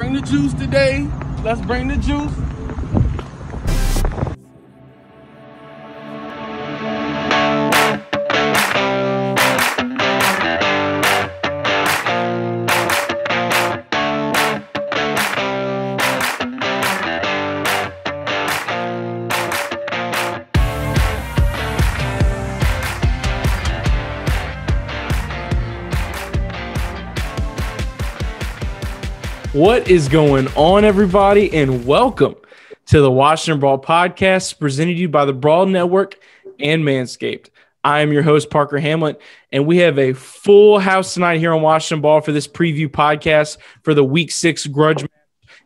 Bring the juice today. Let's bring the juice. What is going on, everybody, and welcome to the Washington Brawl Podcast, presented to you by the Brawl Network and Manscaped. I am your host, Parker Hamlet, and we have a full house tonight here on Washington Brawl for this preview podcast for the Week 6 grudge match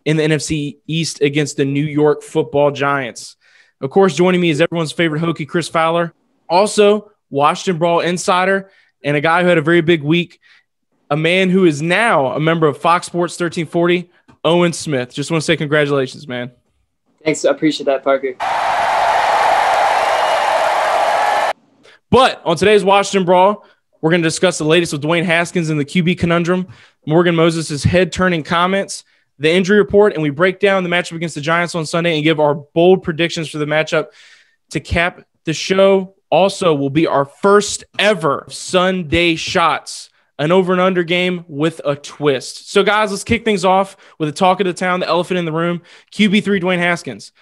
in the NFC East against the New York Football Giants. Of course, joining me is everyone's favorite Hokie, Chris Fowler, also Washington Brawl Insider, and a guy who had a very big week, a man who is now a member of Fox Sports 1340, Owen Smith. Just want to say congratulations, man. Thanks. I appreciate that, Parker. But on today's Washington Brawl, we're going to discuss the latest with Dwayne Haskins and the QB conundrum, Morgan Moses' head-turning comments, the injury report, and we break down the matchup against the Giants on Sunday and give our bold predictions for the matchup to cap the show. Also will be our first ever Sunday shots, an over and under game with a twist. So, guys, let's kick things off with a talk of the town, the elephant in the room, QB3 Dwayne Haskins.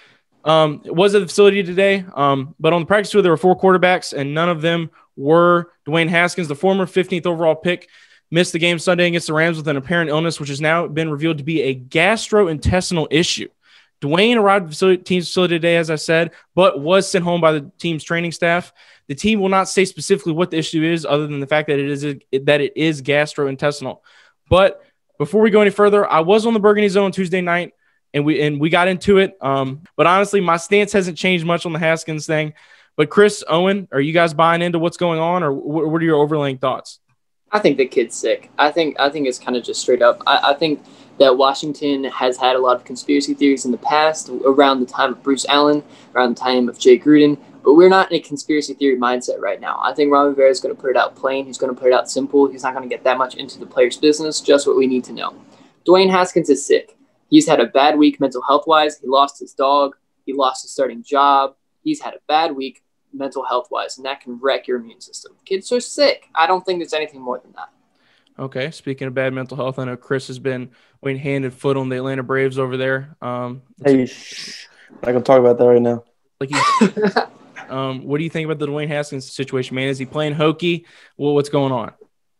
Was at the facility today, but on the practice field, there were 4 quarterbacks, and none of them were Dwayne Haskins. The former 15th overall pick missed the game Sunday against the Rams with an apparent illness, which has now been revealed to be a gastrointestinal issue. Dwayne arrived at the team's facility today, as I said, but was sent home by the team's training staff. The team will not say specifically what the issue is, other than the fact that it is gastrointestinal. But before we go any further, I was on the Burgundy Zone Tuesday night, and we got into it. But honestly, my stance hasn't changed much on the Haskins thing. But Chris, Owen, are you guys buying into what's going on, or what are your overlaying thoughts? I think the kid's sick. I think it's kind of just straight up. I think that Washington has had a lot of conspiracy theories in the past, around the time of Bruce Allen, around the time of Jay Gruden, but we're not in a conspiracy theory mindset right now. I think Ron Rivera is going to put it out plain. He's going to put it out simple. He's not going to get that much into the player's business, just what we need to know. Dwayne Haskins is sick. He's had a bad week mental health-wise. He lost his dog. He lost his starting job. He's had a bad week mental health-wise, and that can wreck your immune system. Kids are sick. I don't think there's anything more than that. Okay, speaking of bad mental health, I know Chris has been waiting hand and foot on the Atlanta Braves over there. Hey, I'm not going to talk about that right now. What do you think about the Dwayne Haskins situation, man? Is he playing hokey? Well, what's going on?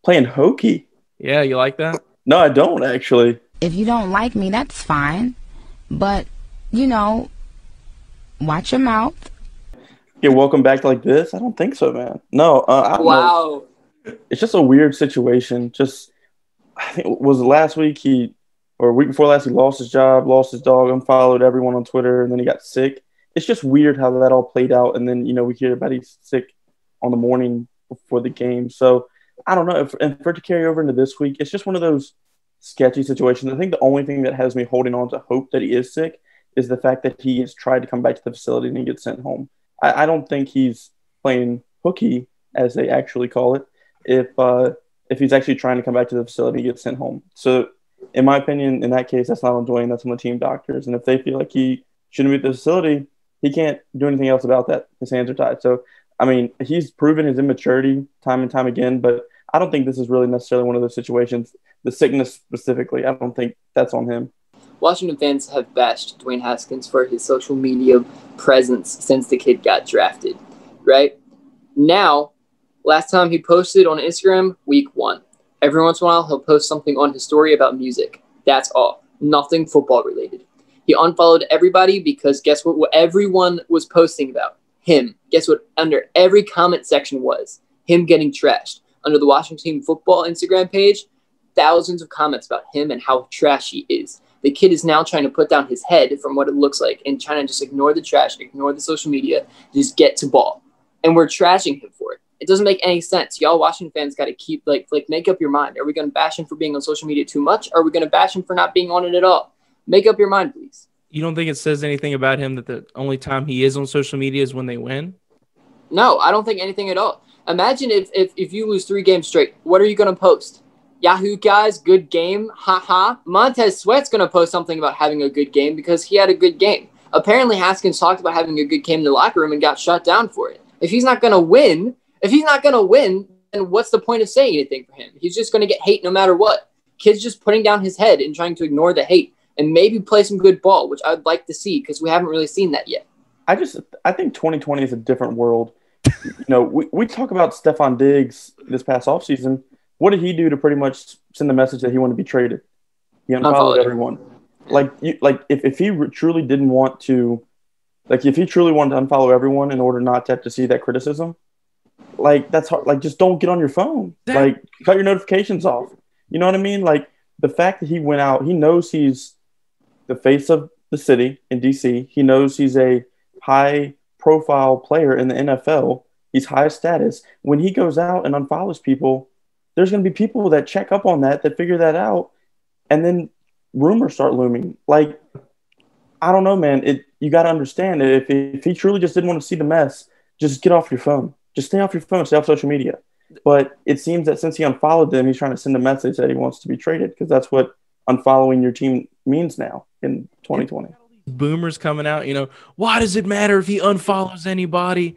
Playing hokey? Yeah, you like that? No, I don't, actually. If you don't like me, that's fine. But, watch your mouth. Get welcome back like this? I don't think so, man. No. I don't know. It's just a weird situation. I think it was last week or week before last, he lost his job, lost his dog, unfollowed everyone on Twitter, and then he got sick. It's just weird how that all played out. And then, we hear about he's sick on the morning before the game. So I don't know. And for it to carry over into this week, it's just one of those sketchy situations. I think the only thing that has me holding on to hope that he is sick is the fact that he has tried to come back to the facility and he gets sent home. I don't think he's playing hooky, as they actually call it, if he's actually trying to come back to the facility and get sent home. So in my opinion, in that case, that's not on Dwayne, that's on the team doctors. And if they feel like he shouldn't be at the facility, he can't do anything else about that. His hands are tied. So, he's proven his immaturity time and time again, but I don't think this is really necessarily one of those situations. The sickness specifically, I don't think that's on him. Washington fans have bashed Dwayne Haskins for his social media presence since the kid got drafted, right? Now, last time he posted on Instagram, week 1. Every once in a while, he'll post something on his story about music. That's all. Nothing football related. He unfollowed everybody because guess what everyone was posting about? Him. Guess what under every comment section was? Him getting trashed. Under the Washington football Instagram page, thousands of comments about him and how trash he is. The kid is now trying to put down his head from what it looks like and trying to just ignore the trash, ignore the social media, just get to ball. And we're trashing him for it. It doesn't make any sense. Y'all Washington fans got to keep, make up your mind. Are we going to bash him for being on social media too much? Or are we going to bash him for not being on it at all? Make up your mind, please. You don't think it says anything about him that the only time he is on social media is when they win? No, I don't think anything at all. Imagine if you lose 3 games straight, what are you going to post? Yahoo guys, good game, haha. Montez Sweat's going to post something about having a good game because he had a good game. Apparently, Haskins talked about having a good game in the locker room and got shut down for it. If he's not going to win, then what's the point of saying anything for him? He's just going to get hate no matter what. Kid's just putting down his head and trying to ignore the hate and maybe play some good ball, which I'd like to see because we haven't really seen that yet. I think 2020 is a different world. We talk about Stephon Diggs this past offseason. What did he do to pretty much send the message that he wanted to be traded? He unfollowed everyone. If he truly didn't want to, if he truly wanted to unfollow everyone in order not to have to see that criticism, that's hard. Just don't get on your phone. Cut your notifications off. You know what I mean? The fact that he went out, he knows he's the face of the city in DC. He knows he's a high-profile player in the NFL. He's high status. When he goes out and unfollows people, there's going to be people that check up on that figure that out, and then rumors start looming. I don't know, man. You got to understand that if he truly just didn't want to see the mess, just get off your phone. Just stay off your phone. Stay off social media. But it seems that since he unfollowed them, he's trying to send a message that he wants to be traded because that's what unfollowing your team means now in 2020. Boomers coming out, why does it matter if he unfollows anybody?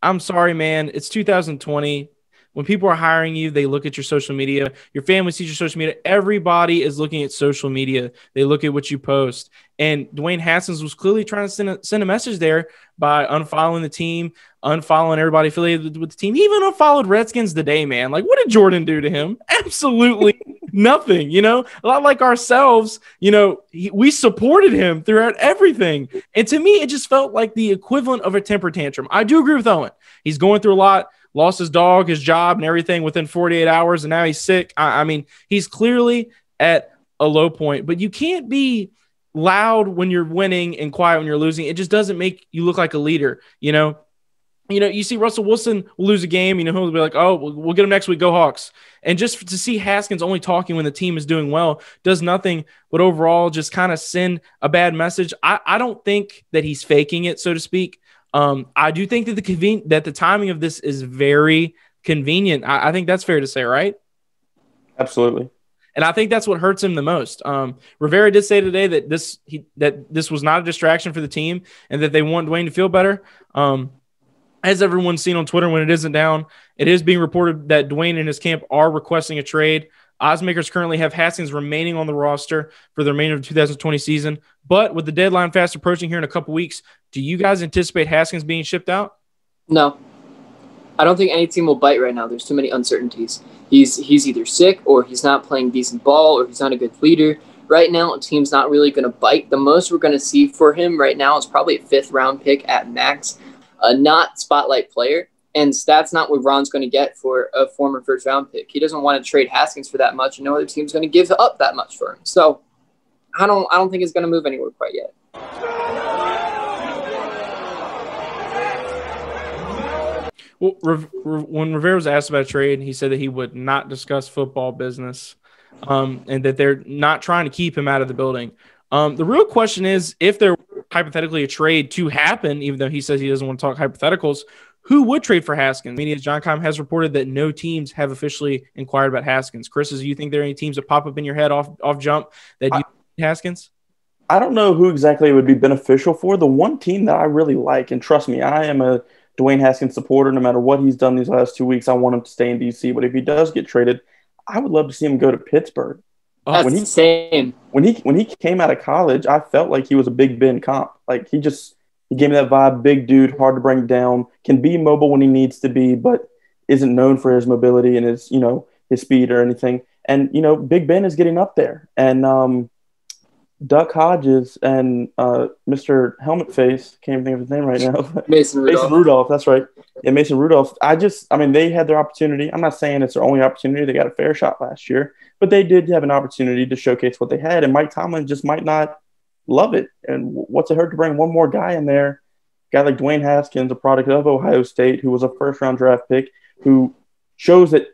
I'm sorry, man. It's 2020. When people are hiring you, they look at your social media. Your family sees your social media. Everybody is looking at social media. They look at what you post. And Dwayne Haskins was clearly trying to send a message there by unfollowing the team, unfollowing everybody affiliated with the team. He even unfollowed Redskins today, man. What did Jordan do to him? Absolutely nothing. A lot like ourselves, we supported him throughout everything. And to me, it just felt like the equivalent of a temper tantrum. I do agree with Owen. He's going through a lot. Lost his dog, his job, and everything within 48 hours, and now he's sick. I mean, he's clearly at a low point. But you can't be loud when you're winning and quiet when you're losing. It just doesn't make you look like a leader, You see Russell Wilson will lose a game, he'll be like, oh, we'll get him next week, go Hawks. And just to see Haskins only talking when the team is doing well does nothing but overall just kind of send a bad message. I don't think that he's faking it, so to speak. I do think that the timing of this is very convenient. I think that's fair to say, right? Absolutely. And I think that's what hurts him the most. Rivera did say today that this was not a distraction for the team and that they want Dwayne to feel better. As everyone's seen on Twitter, when it isn't down, it is being reported that Dwayne and his camp are requesting a trade. Oddsmakers currently have Haskins remaining on the roster for the remainder of the 2020 season. But with the deadline fast approaching here in a couple weeks, do you guys anticipate Haskins being shipped out? No. I don't think any team will bite right now. There's too many uncertainties. He's either sick or he's not playing decent ball or he's not a good leader. Right now, a team's not really going to bite. The most we're going to see for him right now is probably a 5th-round pick at max, a not spotlight player. And that's not what Ron's going to get for a former 1st-round pick. He doesn't want to trade Haskins for that much, and no other team's going to give up that much for him. So I don't think it's going to move anywhere quite yet. Well, when Rivera was asked about a trade, he said that he would not discuss football business, and that they're not trying to keep him out of the building. The real question is, if there were hypothetically a trade to happen, even though he says he doesn't want to talk hypotheticals, who would trade for Haskins? Media's John Keim has reported that no teams have officially inquired about Haskins. Chris, do you think there are any teams that pop up in your head off jump that you need Haskins? I don't know who exactly it would be beneficial for. The one team that I really like, and trust me, I am a Dwayne Haskins supporter. No matter what he's done these last 2 weeks, I want him to stay in DC. But if he does get traded, I would love to see him go to Pittsburgh. That's insane. When he came out of college, I felt like he was a Big Ben comp. He gave me that vibe, big dude, hard to bring down, can be mobile when he needs to be, but isn't known for his mobility and his speed or anything. And, Big Ben is getting up there. And Duck Hodges and Mr. Helmet Face, can't even think of his name right now. Mason Rudolph, that's right. Yeah, Mason Rudolph. They had their opportunity. I'm not saying it's their only opportunity. They got a fair shot last year, but they did have an opportunity to showcase what they had, and Mike Tomlin just might not love it. And what's it hurt to bring one more guy in there? A guy like Dwayne Haskins, a product of Ohio State, who was a 1st-round draft pick, who shows that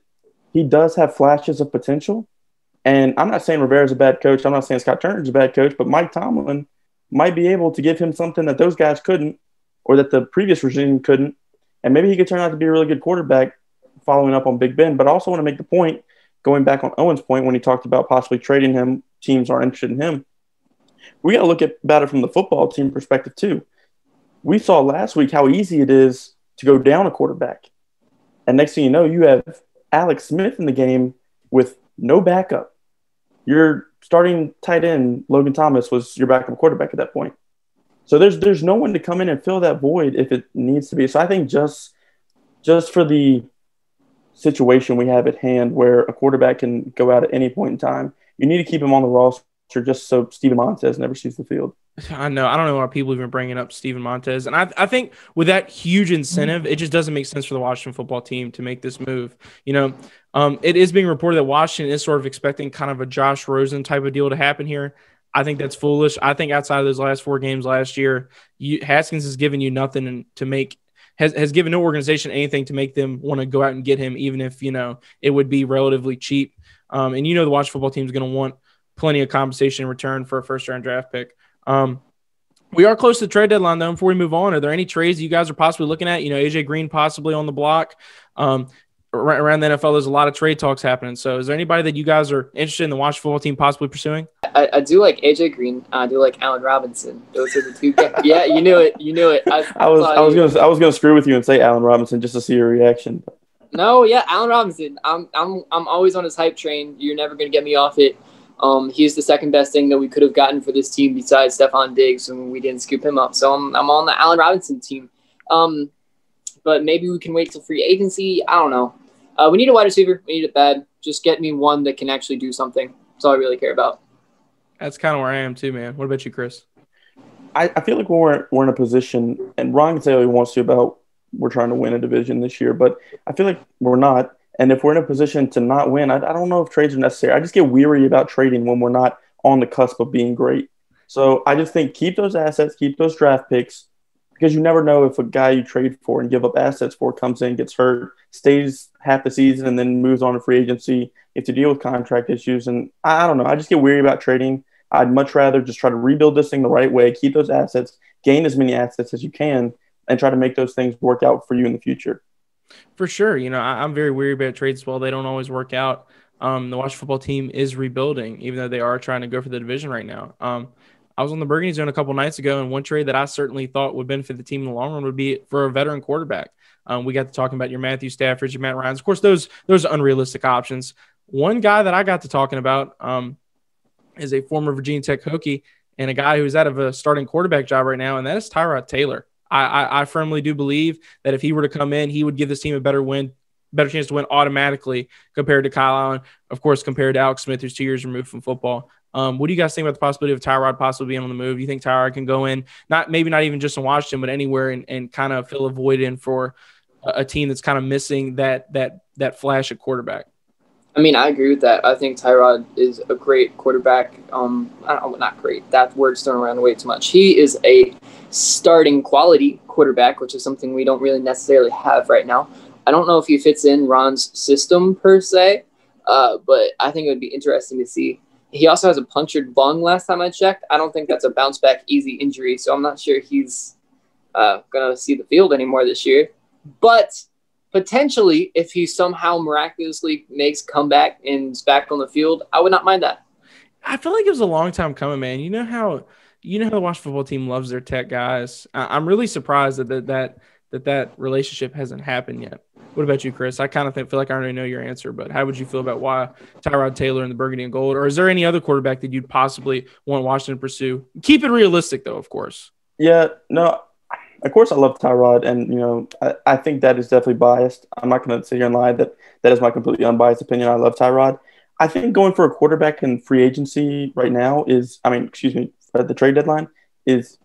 he does have flashes of potential. And I'm not saying Rivera's a bad coach. I'm not saying Scott Turner's a bad coach, but Mike Tomlin might be able to give him something that those guys couldn't, or that the previous regime couldn't. And maybe he could turn out to be a really good quarterback following up on Big Ben. But I also want to make the point, going back on Owen's point when he talked about possibly trading him, teams aren't interested in him. We got to look about it from the football team perspective too. We saw last week how easy it is to go down a quarterback. And next thing you know, you have Alex Smith in the game with no backup. Your starting tight end, Logan Thomas, was your backup quarterback at that point. So there's no one to come in and fill that void if it needs to be. So I think just for the situation we have at hand where a quarterback can go out at any point in time, you need to keep him on the roster just so Steven Montez never sees the field. I know. I don't know why people even bringing up Steven Montez. And I think with that huge incentive, it just doesn't make sense for the Washington football team to make this move. It is being reported that Washington is sort of expecting kind of a Josh Rosen type of deal to happen here. I think that's foolish. I think outside of those last 4 games last year, Haskins has given you nothing to make has given no organization anything to make them want to go out and get him, even if, it would be relatively cheap. And the Washington football team is going to want plenty of compensation in return for a first-round draft pick. We are close to the trade deadline, though. Before we move on, are there any trades you guys are possibly looking at? AJ Green possibly on the block. Around the NFL, there's a lot of trade talks happening. So is there anybody that you guys are interested in the Washington football team possibly pursuing? I do like AJ Green. I do like Allen Robinson. Those are the 2 guys. Yeah, you knew it. I was gonna screw with you and say Allen Robinson just to see your reaction. No, yeah, Allen Robinson. I'm always on his hype train. You're never gonna get me off it. He's the second best thing that we could have gotten for this team besides Stephon Diggs when we didn't scoop him up. So I'm on the Allen Robinson team. But maybe we can wait till free agency. I don't know. We need a wide receiver. We need it bad. Just get me one that can actually do something. That's all I really care about. That's kind of where I am too, man. What about you, Chris? I feel like we're in a position, and Ron can say what he wants to about we're trying to win a division this year, but I feel like we're not. And if we're in a position to not win, I don't know if trades are necessary. I just get weary about trading when we're not on the cusp of being great. So I just think keep those assets, keep those draft picks, because you never know if a guy you trade for and give up assets for comes in, gets hurt, stays half the season, and then moves on to free agency. You have to deal with contract issues. And I don't know. I just get weary about trading. I'd much rather just try to rebuild this thing the right way, keep those assets, gain as many assets as you can, and try to make those things work out for you in the future. For sure. I'm very weary about trades as well. They don't always work out. The Washington football team is rebuilding, even though they are trying to go for the division right now. I was on the Burgundy Zone a couple nights ago, and one trade that I certainly thought would benefit the team in the long run would be for a veteran quarterback. We got to talking about your Matthew Stafford, your Matt Ryans. Of course, those are unrealistic options. One guy that I got to talking about is a former Virginia Tech Hokie and a guy who's out of a starting quarterback job right now, and that is Tyrod Taylor. I firmly do believe that if he were to come in, he would give this team a better chance to win automatically compared to Kyle Allen, of course, compared to Alex Smith, who's 2 years removed from football. What do you guys think about the possibility of Tyrod possibly being on the move? Do you think Tyrod can go in, maybe not even just in Washington, but anywhere and kind of fill a void in for a team that's kind of missing that flash at quarterback? I mean, I agree with that. I think Tyrod is a great quarterback. Not great. That word's thrown around way too much. He is a starting quality quarterback, which is something we don't really necessarily have right now. I don't know if he fits in Ron's system per se, but I think it would be interesting to see. He also has a punctured lung last time I checked. I don't think that's a bounce back easy injury, so I'm not sure he's going to see the field anymore this year. But potentially, if he somehow miraculously makes comeback and is back on the field, I would not mind that. I feel like it was a long time coming, man. You know how the Washington football team loves their tech guys. I'm really surprised that relationship hasn't happened yet. What about you, Chris? I kind of feel like I already know your answer, but how would you feel about why Tyrod Taylor in the burgundy and gold? Or is there any other quarterback that you'd possibly want Washington to pursue? Keep it realistic, though, of course. Yeah, no, of course I love Tyrod, and, I think that is definitely biased. I'm not going to sit here and lie that is my completely unbiased opinion. I love Tyrod. I think going for a quarterback in free agency right now the trade deadline is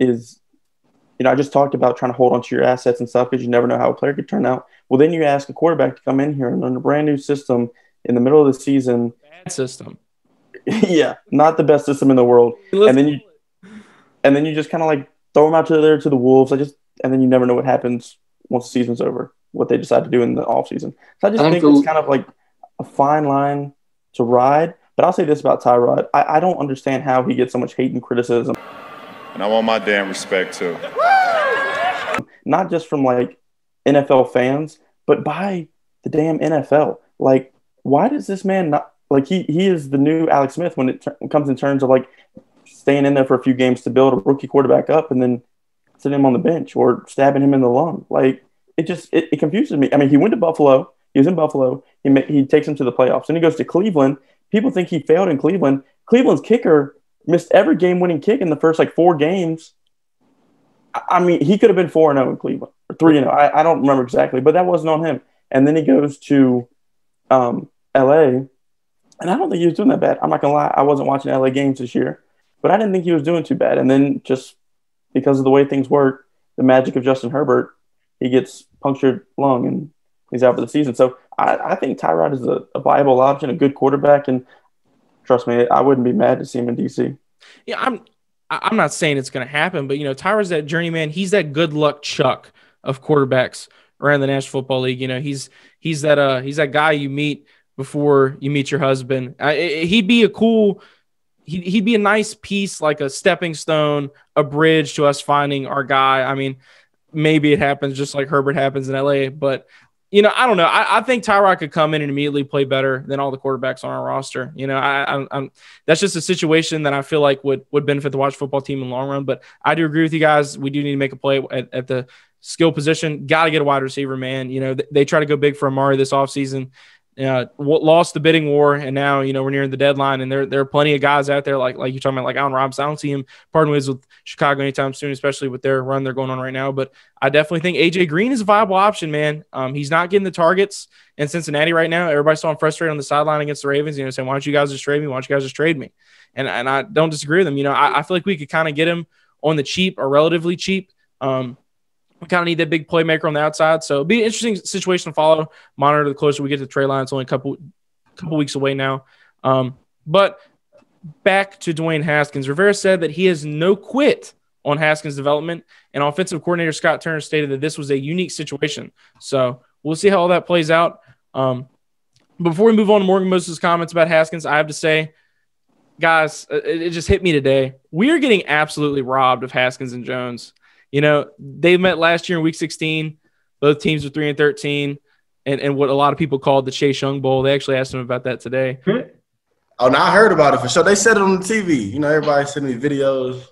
I just talked about trying to hold onto your assets and stuff because you never know how a player could turn out. Well, then you ask a quarterback to come in here and learn a brand new system in the middle of the season. Bad system. Yeah, not the best system in the world. And then you just kind of like throw them out to the wolves. And then you never know what happens once the season's over, what they decide to do in the offseason. So I just think it's kind of like a fine line to ride. But I'll say this about Tyrod. I don't understand how he gets so much hate and criticism. And I want my damn respect, too. Not just from, NFL fans, but by the damn NFL. why does this man not like he is the new Alex Smith when it comes in terms of like staying in there for a few games to build a rookie quarterback up and then sitting him on the bench or stabbing him in the lung. Like it confuses me. I mean, he went to Buffalo. He was in Buffalo. He takes him to the playoffs. Then he goes to Cleveland. People think he failed in Cleveland. Cleveland's kicker missed every game-winning kick in the first, 4 games. I mean, he could have been 4-0 in Cleveland or 3-0. I don't remember exactly, but that wasn't on him. And then he goes to L.A., and I don't think he was doing that bad. I'm not going to lie. I wasn't watching L.A. games this year, but I didn't think he was doing too bad. And then just because of the way things work, the magic of Justin Herbert, he gets punctured lung and he's out for the season. So I think Tyrod is a viable option, a good quarterback, and trust me, I wouldn't be mad to see him in DC. Yeah, I'm not saying it's going to happen, but Tyrod's that journeyman. He's that good luck Chuck of quarterbacks around the National Football League. He's that guy you meet before you meet your husband. He'd be a nice piece, like a stepping stone, a bridge to us finding our guy. I mean, maybe it happens just like Herbert happens in LA, but I don't know. I think Tyrod could come in and immediately play better than all the quarterbacks on our roster. That's just a situation that I feel like would benefit the Watch football team in the long run. But I do agree with you guys. We do need to make a play at the skill position. Got to get a wide receiver, man. They try to go big for Amari this offseason. Lost the bidding war, and now we're nearing the deadline, and there are plenty of guys out there like you're talking about, like Allen Robinson. I don't see him parting ways with Chicago anytime soon, especially with their run they're going on right now. But I definitely think AJ Green is a viable option, man. He's not getting the targets in Cincinnati right now. Everybody's so frustrated on the sideline against the Ravens, saying, "Why don't you guys just trade me? Why don't you guys just trade me?" And I don't disagree with them. I feel like we could kind of get him on the cheap or relatively cheap. We kind of need that big playmaker on the outside. So it'll be an interesting situation to follow, monitor the closer we get to the trade line. It's only a couple weeks away now. But back to Dwayne Haskins. Rivera said that he has no quit on Haskins' development, and offensive coordinator Scott Turner stated that this was a unique situation. So we'll see how all that plays out. Before we move on to Morgan Moses' comments about Haskins, I have to say, guys, it just hit me today. We are getting absolutely robbed of Haskins and Jones. They met last year in Week 16. Both teams were 3-13, and what a lot of people called the Chase Young Bowl. They actually asked him about that today. Oh, no, I heard about it for sure. They said it on the TV. Everybody sending me videos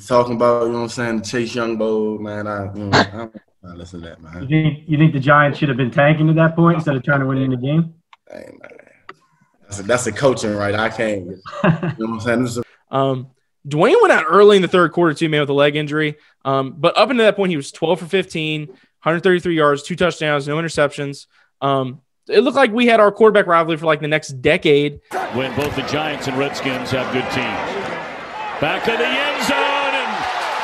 talking about, the Chase Young Bowl, man. I'm not listening to that, man. You think the Giants should have been tanking at that point instead of trying to win in the game? Hey, man. That's a coaching right. I can't. You know what I'm saying? Dwayne went out early in the third quarter too, man, with a leg injury. But up until that point, he was 12 for 15, 133 yards, 2 touchdowns, no interceptions. It looked like we had our quarterback rivalry for the next decade. When both the Giants and Redskins have good teams. Back to the end zone, and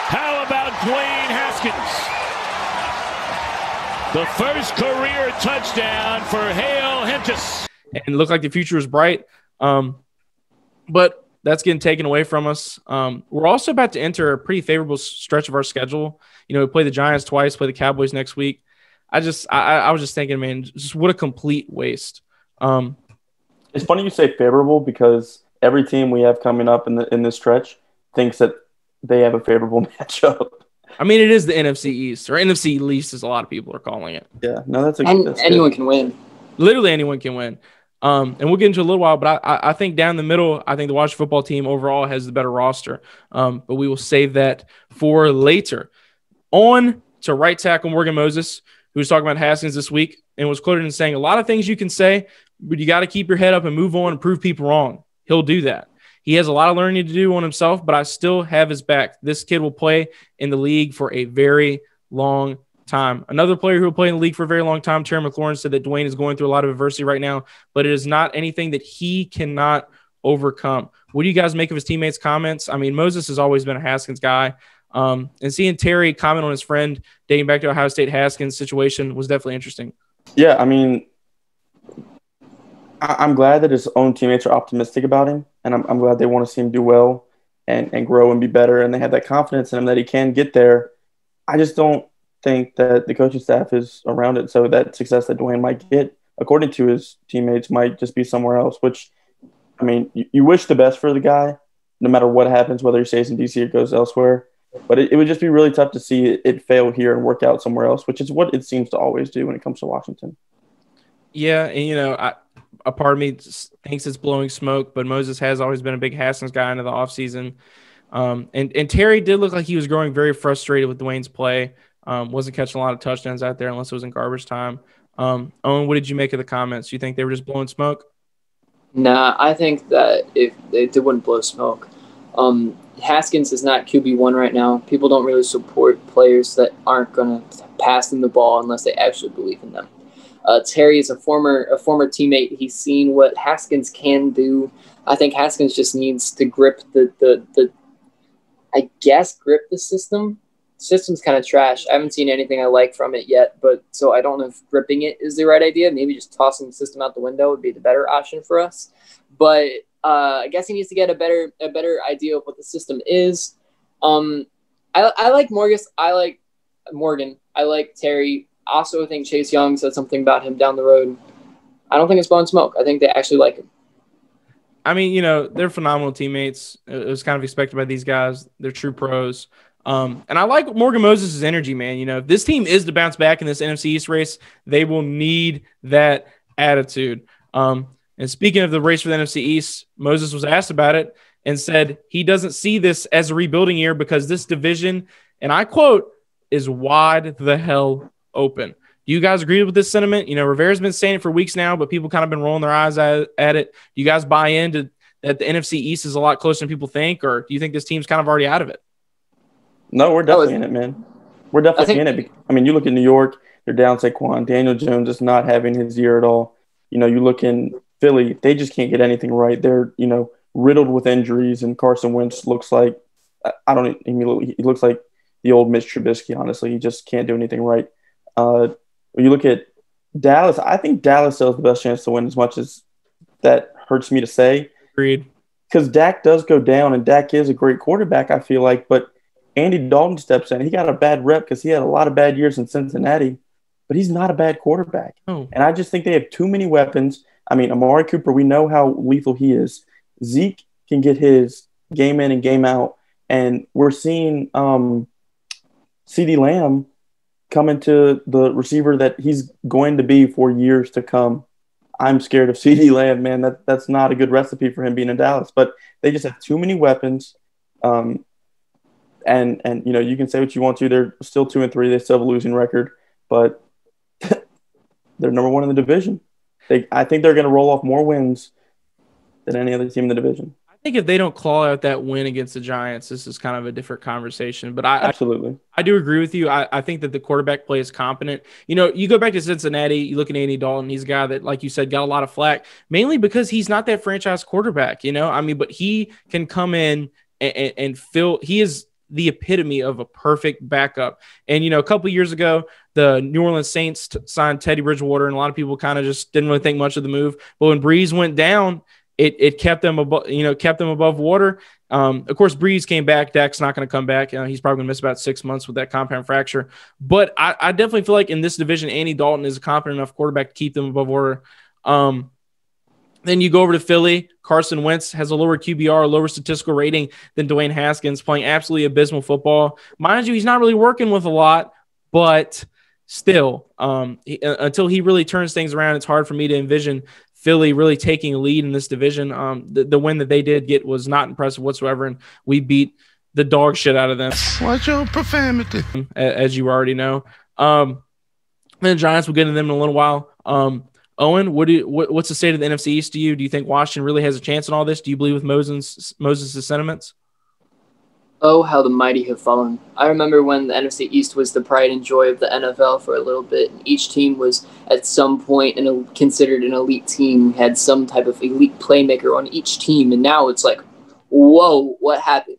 how about Dwayne Haskins? The first career touchdown for Hale Hentis. And it looked like the future was bright. But that's getting taken away from us. We're also about to enter a pretty favorable stretch of our schedule. We play the Giants twice, play the Cowboys next week. I was just thinking, man, just what a complete waste. It's funny you say favorable because every team we have coming up in this stretch thinks that they have a favorable matchup. I mean, it is the NFC East, or NFC East, as a lot of people are calling it. Yeah, no, that's anyone can win. Literally anyone can win. And we'll get into a little while, but I think down the middle, I think the Washington football team overall has the better roster. But we will save that for later. On to right tackle Morgan Moses, who was talking about Haskins this week and was quoted in saying, a lot of things you can say, but you got to keep your head up and move on and prove people wrong. He'll do that. He has a lot of learning to do on himself, but I still have his back. This kid will play in the league for a very long time. Another player who will play in the league for a very long time, Terry McLaurin, said that Dwayne is going through a lot of adversity right now, but it is not anything that he cannot overcome. What do you guys make of his teammates' comments? I mean, Moses has always been a Haskins guy. And seeing Terry comment on his friend dating back to Ohio State Haskins situation was definitely interesting. Yeah, I mean, I'm glad that his own teammates are optimistic about him, and I'm glad they want to see him do well and grow and be better, and they have that confidence in him that he can get there. I just don't think that the coaching staff is around it, so that success that Dwayne might get, according to his teammates, might just be somewhere else, which, I mean, you wish the best for the guy, no matter what happens, whether he stays in D.C. or goes elsewhere. But it would just be really tough to see it fail here and work out somewhere else, which is what it seems to always do when it comes to Washington. Yeah, and a part of me thinks it's blowing smoke, but Moses has always been a big Haskins guy into the offseason. And Terry did look like he was growing very frustrated with Dwayne's play. Wasn't catching a lot of touchdowns out there unless it was in garbage time. Owen, what did you make of the comments? You think they were just blowing smoke? Nah, I think that if they wouldn't blow smoke. Haskins is not QB1 right now. People don't really support players that aren't going to pass them the ball unless they actually believe in them. Terry is a former teammate. He's seen what Haskins can do. I think Haskins just needs to grip grip the system. The system's kind of trash. I haven't seen anything I like from it yet, so I don't know if gripping it is the right idea. Maybe just tossing the system out the window would be the better option for us. But I guess he needs to get a better idea of what the system is. I like Morgus. I like Morgan. I like Terry. Also, I think Chase Young said something about him down the road. I don't think it's blowing smoke. I think they actually like him. I mean, they're phenomenal teammates. It was kind of expected by these guys. They're true pros. And I like Morgan Moses' energy, man. If this team is to bounce back in this NFC East race, they will need that attitude. And speaking of the race for the NFC East, Moses was asked about it and said he doesn't see this as a rebuilding year because this division, and I quote, is wide the hell open. Do you guys agree with this sentiment? Rivera's been saying it for weeks now, but people kind of been rolling their eyes at it. Do you guys buy into that the NFC East is a lot closer than people think, or do you think this team's kind of already out of it? No, we're definitely in it, man. We're definitely in it. I mean, you look at New York, they're down Saquon. Daniel Jones is not having his year at all. You look in Philly, they just can't get anything right. They're, riddled with injuries, and Carson Wentz looks like he looks like the old Mitch Trubisky, honestly. He just can't do anything right. When you look at Dallas, I think Dallas still has the best chance to win, as much as that hurts me to say. Agreed. Because Dak does go down, and Dak is a great quarterback, I feel like, but Andy Dalton steps in. He got a bad rep because he had a lot of bad years in Cincinnati, but he's not a bad quarterback. Oh. And I just think they have too many weapons. I mean, Amari Cooper, we know how lethal he is. Zeke can get his game in and game out. And we're seeing CeeDee Lamb come into the receiver that he's going to be for years to come. I'm scared of CeeDee Lamb, man. That's not a good recipe for him being in Dallas. But they just have too many weapons. And you can say what you want to. They're still 2-3. They still have a losing record. But they're number one in the division. I think they're going to roll off more wins than any other team in the division. I think if they don't claw out that win against the Giants, this is kind of a different conversation. But Absolutely. I do agree with you. I think that the quarterback play is competent. You go back to Cincinnati, you look at Andy Dalton, he's a guy that, like you said, got a lot of flack, mainly because he's not that franchise quarterback, but he can come in and fill – he is the epitome of a perfect backup. And, a couple of years ago, the New Orleans Saints signed Teddy Bridgewater, and a lot of people kind of just didn't really think much of the move. But when Breeze went down, it kept them above water. Of course, Breeze came back. Dak's not going to come back. He's probably going to miss about 6 months with that compound fracture. But I definitely feel like in this division, Andy Dalton is a competent enough quarterback to keep them above water. Then you go over to Philly. Carson Wentz has a lower QBR, a lower statistical rating than Dwayne Haskins, playing absolutely abysmal football. Mind you, he's not really working with a lot, but still, until he really turns things around, it's hard for me to envision Philly really taking a lead in this division. The win that they did get was not impressive whatsoever, and we beat the dog shit out of them. Watch your profanity. As you already know. Then the Giants will get into them in a little while. Owen, what's the state of the NFC East to you? Do you think Washington really has a chance in all this? Do you believe with Moses' sentiments? Oh, how the mighty have fallen. I remember when the NFC East was the pride and joy of the NFL for a little bit. And each team was at some point considered an elite team, had some type of elite playmaker on each team. And now it's like, whoa, what happened?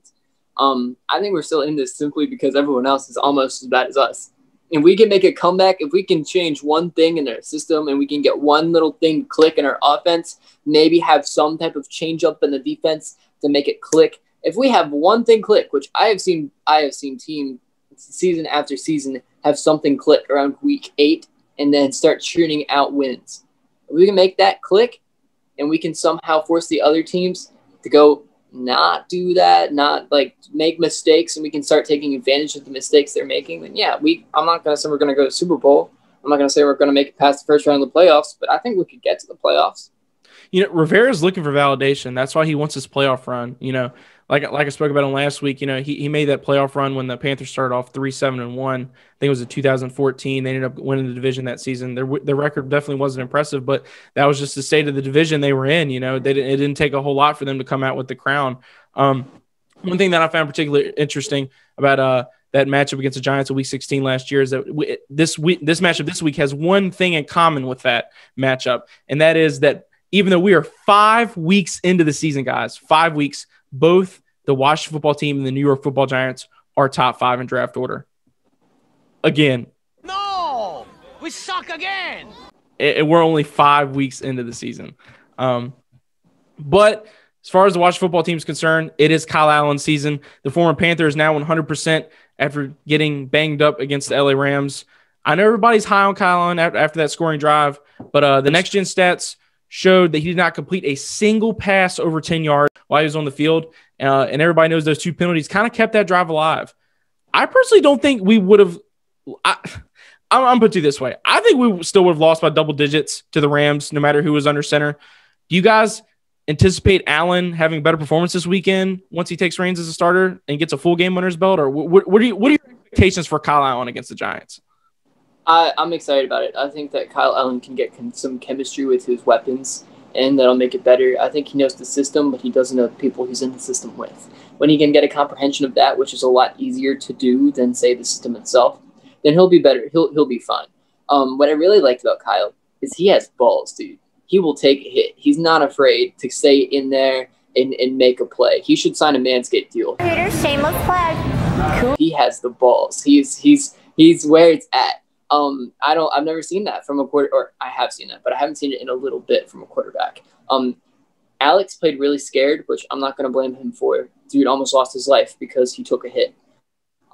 I think we're still in this simply because everyone else is almost as bad as us. And we can make a comeback if we can change one thing in their system and we can get one little thing to click in our offense, maybe have some type of change up in the defense to make it click. If we have one thing click, which I have seen teams season after season have something click around week 8 and then start churning out wins. If we can make that click and we can somehow force the other teams to go not do that, not like make mistakes, and we can start taking advantage of the mistakes they're making, then yeah, I'm not going to say we're going to go to Super Bowl, I'm not going to say we're going to make it past the first round of the playoffs, but I think we could get to the playoffs. Rivera's looking for validation. That's why he wants his playoff run. Like I spoke about him last week, he made that playoff run when the Panthers started off 3-7-1. I think it was in 2014. They ended up winning the division that season. Their record definitely wasn't impressive, but that was just the state of the division they were in. It didn't take a whole lot for them to come out with the crown. One thing that I found particularly interesting about that matchup against the Giants in Week 16 last year is that this matchup this week has one thing in common with that matchup, and that is that even though we are 5 weeks into the season, guys, 5 weeks, both the Washington football team and the New York football Giants are top 5 in draft order. Again. No! We suck again! We're only 5 weeks into the season. But as far as the Washington football team is concerned, it is Kyle Allen's season. The former Panther is now 100% after getting banged up against the LA Rams. I know everybody's high on Kyle Allen after that scoring drive, but the next-gen stats showed that he did not complete a single pass over 10 yards while he was on the field. And everybody knows those 2 penalties kind of kept that drive alive. I personally don't think we would have – I'm put to this way. I think we still would have lost by double digits to the Rams no matter who was under center. Do you guys anticipate Allen having a better performance this weekend once he takes reins as a starter and gets a full game under his belt? Or what are your expectations for Kyle Allen against the Giants? I'm excited about it. I think that Kyle Allen can get some chemistry with his weapons, and that'll make it better. I think he knows the system, but he doesn't know the people he's in the system with. When he can get a comprehension of that, which is a lot easier to do than, say, the system itself, then he'll be better. He'll be fine. What I really liked about Kyle is he has balls, dude. He will take a hit. He's not afraid to stay in there and make a play. He should sign a Manscaped deal. Shameless plug. Cool. He has the balls. He's where it's at. I've never seen that from a quarter, or I have seen that, but I haven't seen it in a little bit from a quarterback. Alex played really scared, which I'm not going to blame him for. Dude almost lost his life because he took a hit.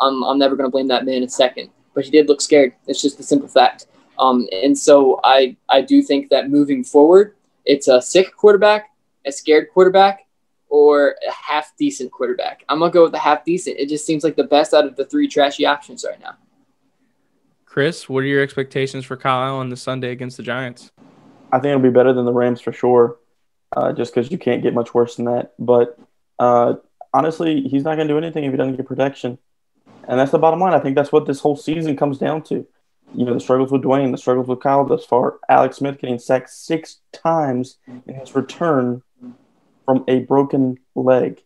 I'm never going to blame that man a second, but he did look scared. It's just a simple fact. And so I do think that moving forward, it's a sick quarterback, a scared quarterback, or a half-decent quarterback. I'm going to go with the half-decent. It just seems like the best out of the 3 trashy options right now. Chris, what are your expectations for Kyle Allen this Sunday against the Giants? I think it'll be better than the Rams for sure, just because you can't get much worse than that. But honestly, he's not going to do anything if he doesn't get protection. And that's the bottom line. I think that's what this whole season comes down to. The struggles with Dwayne, the struggles with Kyle thus far. Alex Smith getting sacked 6 times in his return from a broken leg.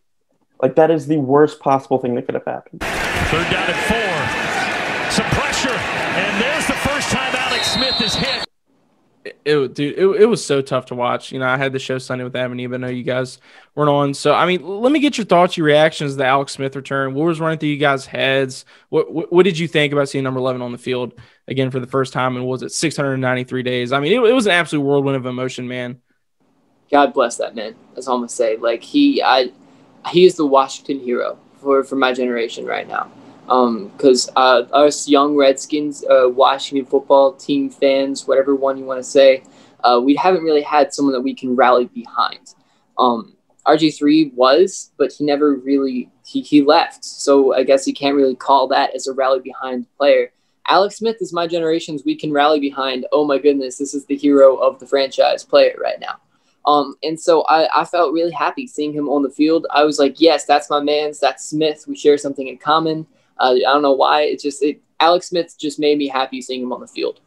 Like, that is the worst possible thing that could have happened. 3rd down and 4. Some pressure. And there's the first time Alex Smith is hit. It was so tough to watch. I had the show Sunday with Adam and Eve. I know you guys weren't on. So, let me get your thoughts, your reactions to the Alex Smith return. What was running through you guys' heads? What did you think about seeing number 11 on the field again for the first time? And was it 693 days? It was an absolute whirlwind of emotion, man. God bless that man. That's all I'm going to say. Like, he is the Washington hero for my generation right now. Because us young Redskins, Washington football team fans, whatever one you want to say, we haven't really had someone that we can rally behind. RG3 was, but he never really he left. So I guess you can't really call that as a rally behind player. Alex Smith is my generation's we can rally behind. Oh my goodness, this is the hero of the franchise player right now. And so I felt really happy seeing him on the field. I was like, yes, that's my man's. That's Smith. We share something in common. I don't know why. Alex Smith just made me happy seeing him on the field.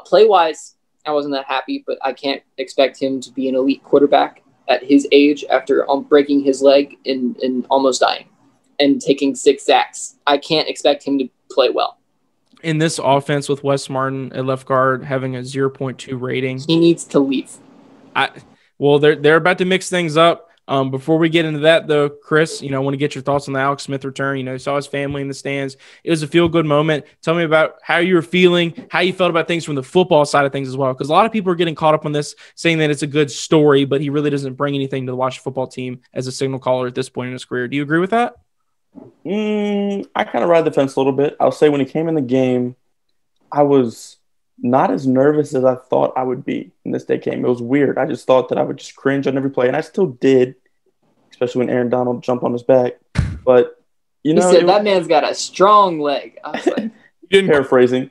Play-wise, I wasn't that happy, but I can't expect him to be an elite quarterback at his age after breaking his leg and almost dying and taking 6 sacks. I can't expect him to play well. In this offense with Wes Martin at left guard having a 0.2 rating. He needs to leave. Well, they're about to mix things up. Before we get into that, though, Chris, I want to get your thoughts on the Alex Smith return. You saw his family in the stands. It was a feel-good moment. Tell me about how you were feeling, how you felt about things from the football side of things as well, because a lot of people are getting caught up on this, saying that it's a good story, but he really doesn't bring anything to the Washington football team as a signal caller at this point in his career. Do you agree with that? I kind of ride the fence a little bit. I'll say when he came in the game, I was not as nervous as I thought I would be when this day came. It was weird. I just thought that I would just cringe on every play, and I still did, especially when Aaron Donald jumped on his back. But, he said that man's got a strong leg. I was like, paraphrasing.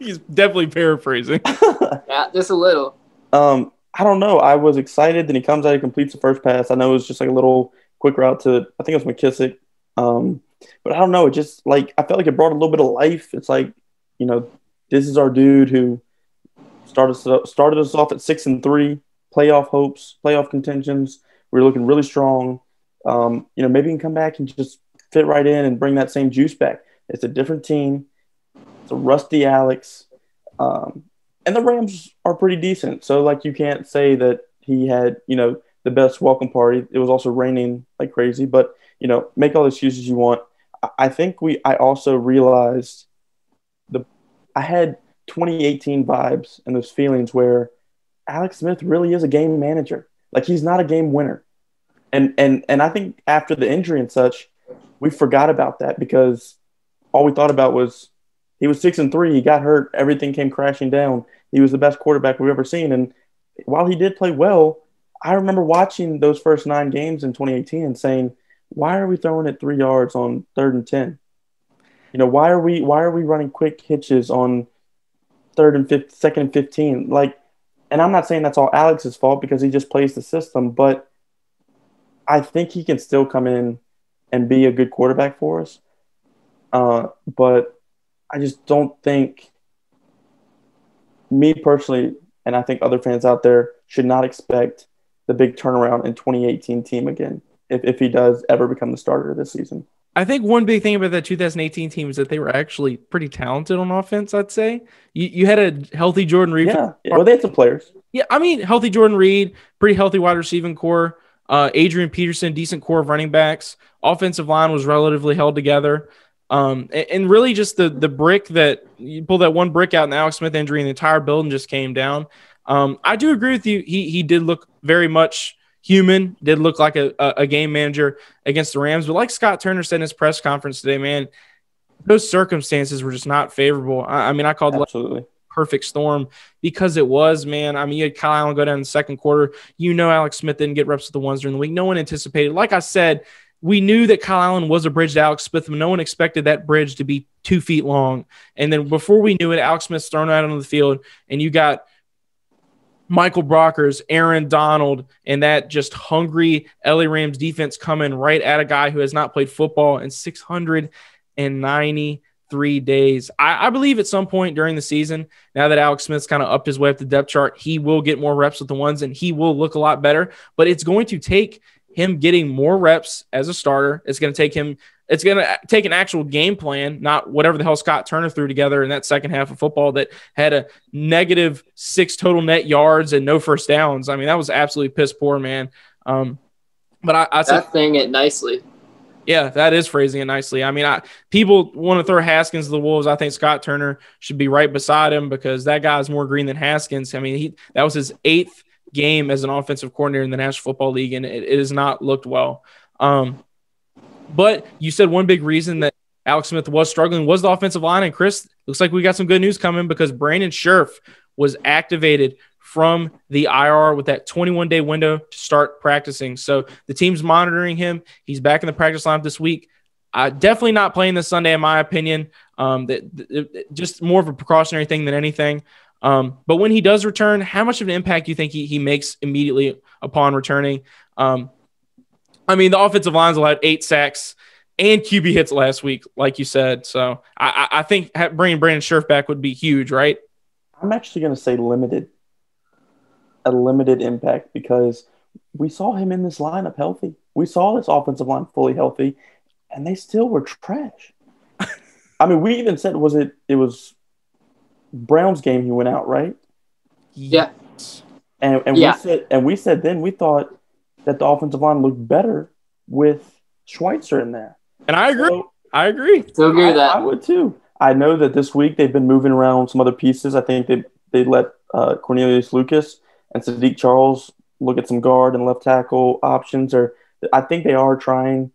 He's definitely paraphrasing. Yeah, just a little. I don't know. I was excited. Then he comes out, he completes the first pass. I know it was just like a little quick route to, I think it was McKissick. But I don't know. It just like, I felt like it brought a little bit of life. It's like, this is our dude who started us off at 6-3, playoff hopes, playoff contentions. We were looking really strong. Maybe he can come back and just fit right in and bring that same juice back. It's a different team. It's a rusty Alex. And the Rams are pretty decent. So, like, you can't say that he had, the best welcome party. It was also raining like crazy. But, make all the excuses you want. I think I also realized I had 2018 vibes and those feelings where Alex Smith really is a game manager. Like, he's not a game winner. And I think after the injury and such, we forgot about that because all we thought about was he was 6-3. He got hurt. Everything came crashing down. He was the best quarterback we've ever seen. And while he did play well, I remember watching those first 9 games in 2018 and saying, why are we throwing it 3 yards on 3rd and 10? Why are we running quick hitches on 2nd and 15? Like, and I'm not saying that's all Alex's fault because he just plays the system, but I think he can still come in and be a good quarterback for us. But I just don't think, me personally, and I think other fans out there should not expect the big turnaround in 2018 team again if he does ever become the starter this season. I think one big thing about that 2018 team is that they were actually pretty talented on offense, I'd say. You had a healthy Jordan Reed. Yeah. Well, they had some players. Yeah, I mean, healthy Jordan Reed, pretty healthy wide receiving core. Adrian Peterson, decent core of running backs. Offensive line was relatively held together. And really just the brick that you pull that one brick out in the Alex Smith injury and the entire building just came down. I do agree with you. He did look very much human, did look like a game manager against the Rams. But like Scott Turner said in his press conference today, man, those circumstances were just not favorable. I mean, I called it perfect storm because it was, man. I mean, you had Kyle Allen go down in the second quarter. Alex Smith didn't get reps with the ones during the week. No one anticipated. Like I said, we knew that Kyle Allen was a bridge to Alex Smith, but no one expected that bridge to be 2 feet long. And then before we knew it, Alex Smith's thrown out on the field, and you got Michael Brockers, Aaron Donald, and that just hungry LA Rams defense coming right at a guy who has not played football in 693 days. I believe at some point during the season, now that Alex Smith's kind of upped his way up the depth chart, he will get more reps with the ones, and he will look a lot better. But it's going to take him getting more reps as a starter. It's going to take an actual game plan, not whatever the hell Scott Turner threw together in that second half of football that had a -6 total net yards and no first downs. I mean, that was absolutely piss poor, man. But I said, that's saying it nicely. Yeah, that is phrasing it nicely. I mean, people want to throw Haskins to the Wolves. I think Scott Turner should be right beside him because that guy's more green than Haskins. I mean, that was his 8th game as an offensive coordinator in the National Football League, and it has not looked well. But you said one big reason that Alex Smith was struggling was the offensive line. And Chris, looks like we got some good news coming because Brandon Scherff was activated from the IR with that 21-day window to start practicing. So the team's monitoring him. He's back in the practice lineup this week. Definitely not playing this Sunday, in my opinion. Just more of a precautionary thing than anything. But when he does return, how much of an impact do you think he makes immediately upon returning? I mean, the offensive line's allowed 8 sacks and QB hits last week, like you said. So I think bringing Brandon Scherff back would be huge, right? I'm actually going to say a limited impact because we saw him in this lineup healthy. We saw this offensive line fully healthy, and they still were trash. I mean, we even said it was Brown's game he went out, right? Yeah. And we said then we thought that the offensive line looked better with Schweitzer in there. And I agree. Still agree with that. I would too. I know that this week they've been moving around some other pieces. I think they let Cornelius Lucas and Sadiq Charles look at some guard and left tackle options. Or I think they are trying.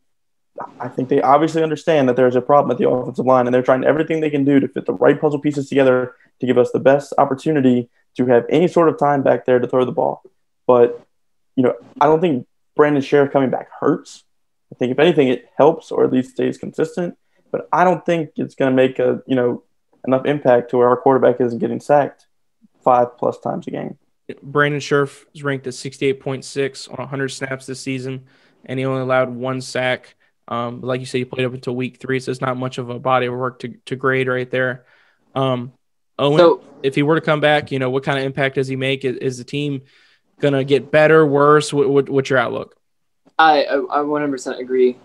I think they obviously understand that there's a problem at the offensive line, and they're trying everything they can do to fit the right puzzle pieces together to give us the best opportunity to have any sort of time back there to throw the ball. But I don't think Brandon Scherff coming back hurts. I think if anything, it helps or at least stays consistent. But I don't think it's going to make an enough impact to where our quarterback isn't getting sacked 5+ times a game. Brandon Scherff is ranked at 68.6 on 100 snaps this season, and he only allowed 1 sack. But like you said, he played up until week 3, so it's not much of a body of work to grade right there. Owen, so, if he were to come back, what kind of impact does he make? Is the team going to get better, worse? What's your outlook? I 100% agree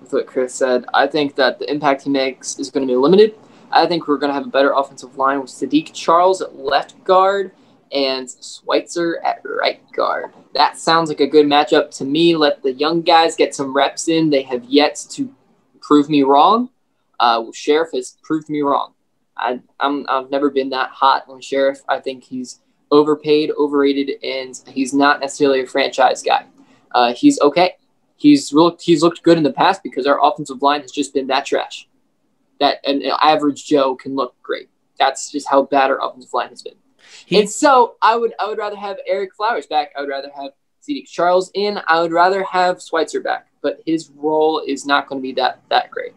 with what Chris said. I think that the impact he makes is going to be limited. I think we're going to have a better offensive line with Sadiq Charles at left guard and Schweitzer at right guard. That sounds like a good matchup to me. Let the young guys get some reps in. They have yet to prove me wrong. Scherff has proved me wrong. I've never been that hot on Scherff. I think he's overpaid, overrated, and he's not necessarily a franchise guy. He's okay. He's looked good in the past because our offensive line has just been that trash. That an average Joe can look great. That's just how bad our offensive line has been. And so I would rather have Eric Flowers back. I would rather have Sadiq Charles in. I would rather have Schweitzer back. But his role is not going to be that great.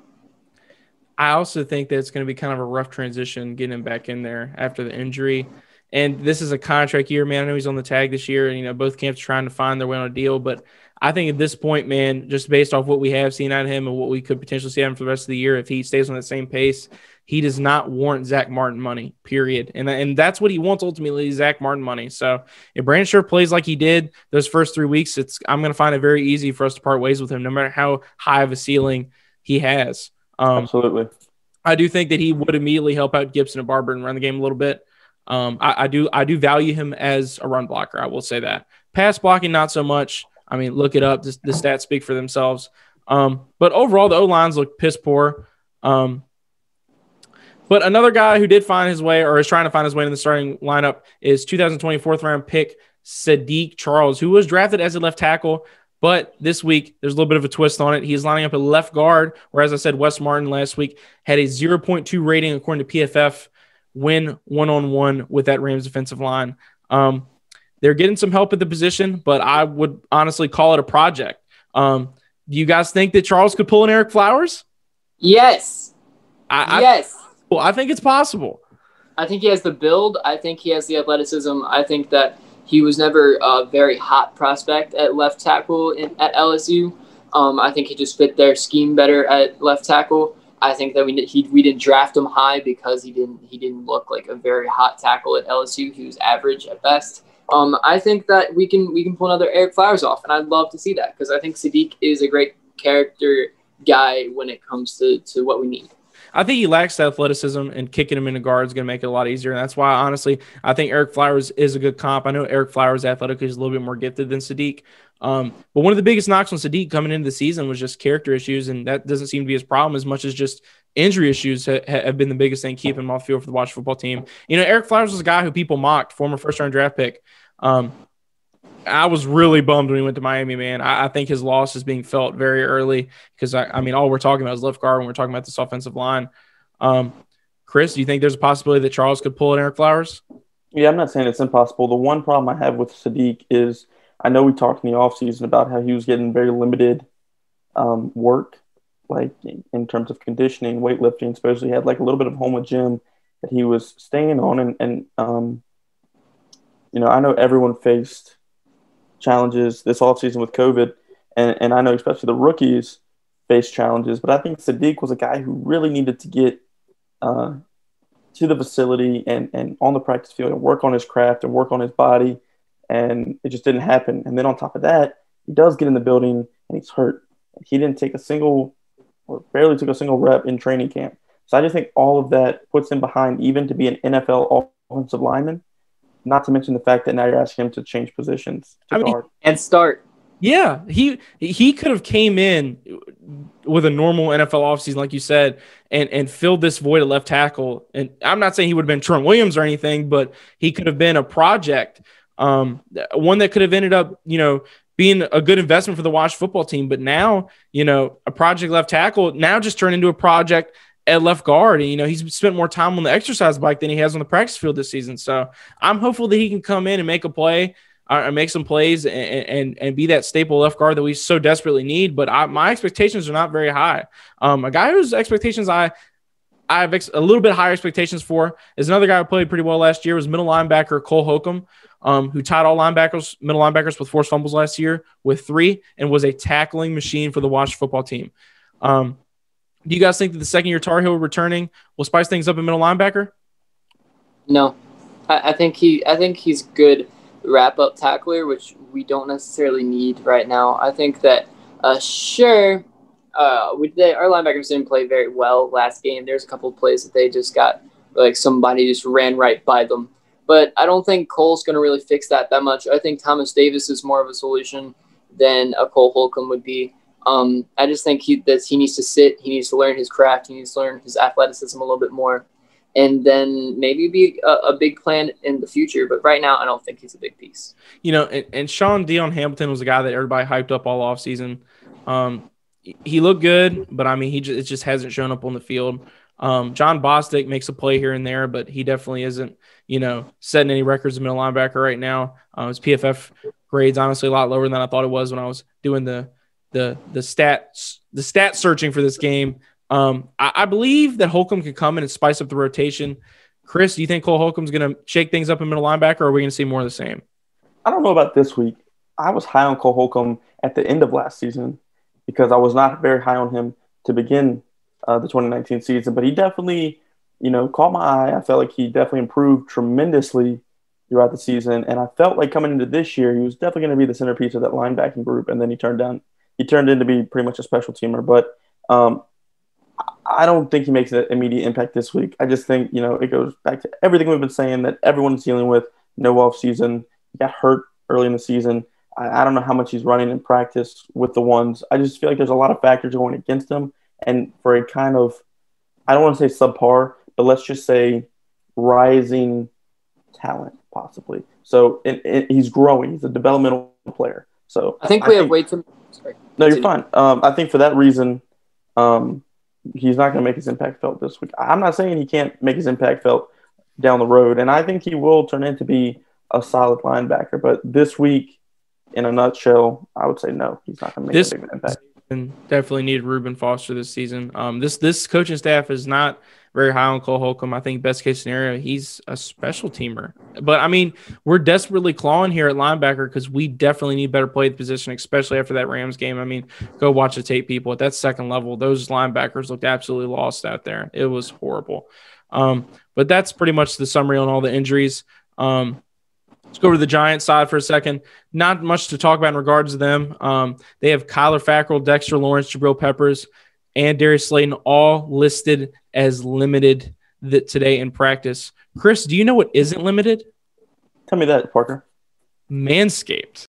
I also think that it's going to be kind of a rough transition getting him back in there after the injury. And this is a contract year, man. I know he's on the tag this year, and both camps are trying to find their way on a deal. But I think at this point, man, just based off what we have seen out of him and what we could potentially see out of him for the rest of the year, if he stays on that same pace, he does not warrant Zach Martin money, period. And that's what he wants ultimately, Zach Martin money. So if Brandon Scherff plays like he did those first 3 weeks, I'm going to find it very easy for us to part ways with him, no matter how high of a ceiling he has. Absolutely. I do think that he would immediately help out Gibson and Barber and run the game a little bit. I do value him as a run blocker. I will say that. Pass blocking, not so much. I mean, look it up. The stats speak for themselves. But overall, the O-lines look piss poor. But another guy who did find his way, or is trying to find his way in the starting lineup, is 2020 4th-round pick Sadiq Charles, who was drafted as a left tackle. But this week, there's a little bit of a twist on it. He's lining up at left guard, where, as I said, Wes Martin last week had a 0.2 rating according to PFF when one-on-one with that Rams defensive line. They're getting some help at the position, but I would honestly call it a project. Do you guys think that Charles could pull an Eric Flowers? Yes. Yes. Well, I think it's possible. I think he has the build. I think he has the athleticism. I think that he was never a very hot prospect at left tackle at LSU. I think he just fit their scheme better at left tackle. I think that we didn't draft him high because he didn't look like a very hot tackle at LSU. He was average at best. I think that we can pull another Eric Flowers off, and I'd love to see that because I think Sadiq is a great character guy when it comes to what we need. I think he lacks the athleticism, and kicking him into guard is going to make it a lot easier. And that's why, honestly, I think Eric Flowers is a good comp. I know Eric Flowers athletically is a little bit more gifted than Sadiq. But one of the biggest knocks on Sadiq coming into the season was just character issues, and that doesn't seem to be his problem as much as just injury issues have been the biggest thing keeping him off the field for the Washington football team. Eric Flowers was a guy who people mocked, former first-round draft pick. I was really bummed when he went to Miami, man. I think his loss is being felt very early because, all we're talking about is left guard when we're talking about this offensive line. Chris, do you think there's a possibility that Charles could pull an Eric Flowers? Yeah, I'm not saying it's impossible. The one problem I have with Sadiq is I know we talked in the offseason about how he was getting very limited work, like in terms of conditioning, weightlifting. Supposedly he had like a little bit of home with gym that he was staying on. And I know everyone faced challenges this offseason with COVID, and I know especially the rookies faced challenges, but I think Sadiq was a guy who really needed to get to the facility and on the practice field and work on his craft and work on his body, and it just didn't happen. And then on top of that, he does get in the building and he's hurt. He didn't take barely took a single rep in training camp. So I just think all of that puts him behind even to be an NFL offensive lineman. Not to mention the fact that now you're asking him to change positions and start. Yeah, he could have came in with a normal NFL offseason, like you said, and filled this void at left tackle. And I'm not saying he would have been Trent Williams or anything, but he could have been a project, one that could have ended up, being a good investment for the Washington football team. But now, a project left tackle now just turned into a project at left guard. And, he's spent more time on the exercise bike than he has on the practice field this season. So I'm hopeful that he can come in and make a play, make some plays and be that staple left guard that we so desperately need. But my expectations are not very high. A guy whose expectations I I have a little bit higher expectations for is another guy who played pretty well last year was middle linebacker Cole Holcomb, who tied all middle linebackers with forced fumbles last year with 3 and was a tackling machine for the Washington football team. Do you guys think that the second-year Tar Heel returning will spice things up in middle linebacker? No, I think he's good wrap-up tackler, which we don't necessarily need right now. I think that sure. Our linebackers didn't play very well last game. There's a couple of plays that they just got, like somebody just ran right by them. But I don't think Cole's going to really fix that much. I think Thomas Davis is more of a solution than a Cole Holcomb would be. I just think he needs to sit. He needs to learn his craft. He needs to learn his athleticism a little bit more. And then maybe be a big plan in the future. But right now, I don't think he's a big piece. You know, and Sean Dion Hamilton was a guy that everybody hyped up all offseason. He looked good, but, I mean, it just hasn't shown up on the field. John Bostic makes a play here and there, but he definitely isn't, setting any records in middle linebacker right now. His PFF grade's honestly a lot lower than I thought it was when I was doing the stat searching for this game. I believe that Holcomb can come in and spice up the rotation. Chris, do you think Cole Holcomb's going to shake things up in middle linebacker, or are we going to see more of the same? I don't know about this week. I was high on Cole Holcomb at the end of last season because I was not very high on him to begin the 2019 season. But he definitely, caught my eye. I felt like he definitely improved tremendously throughout the season. And I felt like coming into this year, he was definitely going to be the centerpiece of that linebacking group. And then he turned into be pretty much a special teamer. But I don't think he makes an immediate impact this week. I just think, it goes back to everything we've been saying that everyone's dealing with. No offseason. He got hurt early in the season. I don't know how much he's running in practice with the ones. I just feel like there's a lot of factors going against him. And for a kind of, I don't want to say subpar, but let's just say rising talent, possibly. So he's growing. He's a developmental player. So I think we have way too. Sorry. No, you're fine. I think for that reason, he's not going to make his impact felt this week. I'm not saying he can't make his impact felt down the road, and I think he will turn into be a solid linebacker. But this week, in a nutshell, I would say no. He's not going to make a big impact. Definitely needed Reuben Foster this season. This coaching staff is not very high on Cole Holcomb. I think best case scenario, he's a special teamer. But, I mean, we're desperately clawing here at linebacker because we definitely need better play at the position, especially after that Rams game. I mean, go watch the tape, people. At that second level, those linebackers looked absolutely lost out there. It was horrible. But that's pretty much the summary on all the injuries. Let's go over to the Giants side for a second. Not much to talk about in regards to them. They have Kyler Fackrell, Dexter Lawrence, Jabril Peppers, and Darius Slayton all listed as limited today in practice. Chris, do you know what isn't limited? Tell me that, Parker. Manscaped.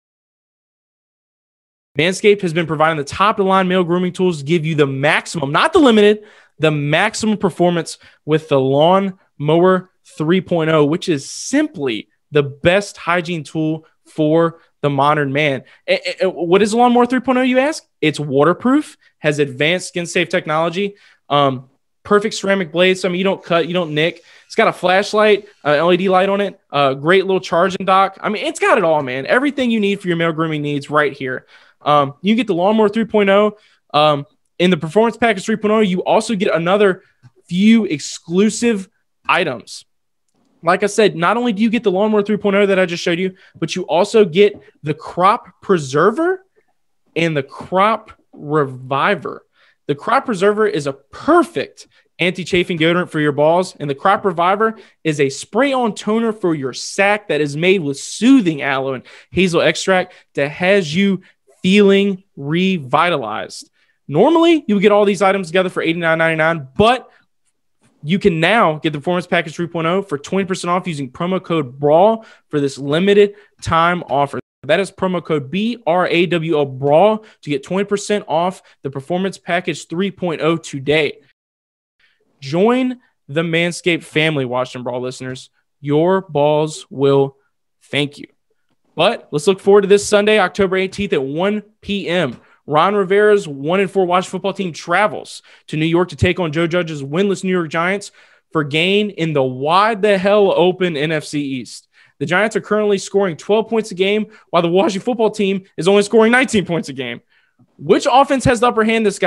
Manscaped has been providing the top-of-the-line male grooming tools to give you the maximum, not the limited, the maximum performance with the Lawn Mower 3.0, which is simply the best hygiene tool for the modern man. What is the Lawnmower 3.0, you ask? It's waterproof, has advanced skin-safe technology, perfect ceramic blades. I mean, you don't cut, you don't nick. It's got a flashlight, LED light on it, great little charging dock. I mean, it's got it all, man. Everything you need for your male grooming needs right here. You get the Lawnmower 3.0. In the Performance Package 3.0, you also get another few exclusive items. Like I said, not only do you get the Lawnmower 3.0 that I just showed you, but you also get the Crop Preserver and the Crop Reviver. The Crop Preserver is a perfect anti-chafing deodorant for your balls, and the Crop Reviver is a spray-on toner for your sack that is made with soothing aloe and hazel extract that has you feeling revitalized. Normally, you would get all these items together for $89.99, but you can now get the Performance Package 3.0 for 20% off using promo code BRAWL for this limited time offer. That is promo code BRAWL BRAWL to get 20% off the Performance Package 3.0 today. Join the Manscaped family, Washington Brawl listeners. Your balls will thank you. But let's look forward to this Sunday, October 18th at 1 p.m. Ron Rivera's 1-4 Washington football team travels to New York to take on Joe Judge's winless New York Giants for gain in the wide the hell open NFC East. The Giants are currently scoring 12 points a game, while the Washington football team is only scoring 19 points a game. Which offense has the upper hand Which